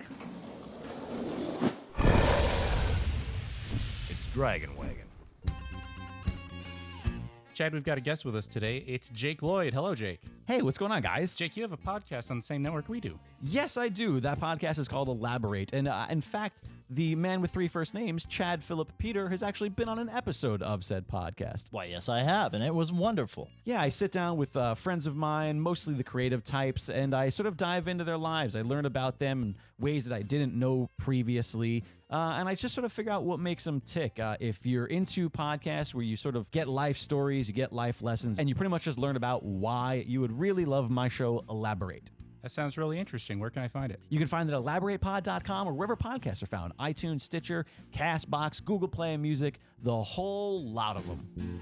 It's Dragon Wagon. Chad, we've got a guest with us today. It's Jake Lloyd. Hello, Jake. Hey, what's going on, guys? Jake, you have a podcast on the same network we do. Yes, I do. That podcast is called Elaborate. And in fact, the man with three first names, Chad Philip Peter, has actually been on an episode of said podcast. Why, yes, I have, and it was wonderful. Yeah, I sit down with friends of mine, mostly the creative types, and I sort of dive into their lives. I learn about them in ways that I didn't know previously. And I just sort of figure out what makes them tick. If you're into podcasts where you sort of get life stories, you get life lessons, and you pretty much just learn about why, you would really love my show, Elaborate. That sounds really interesting. Where can I find it? You can find it at elaboratepod.com or wherever podcasts are found. iTunes, Stitcher, CastBox, Google Play Music, the whole lot of them.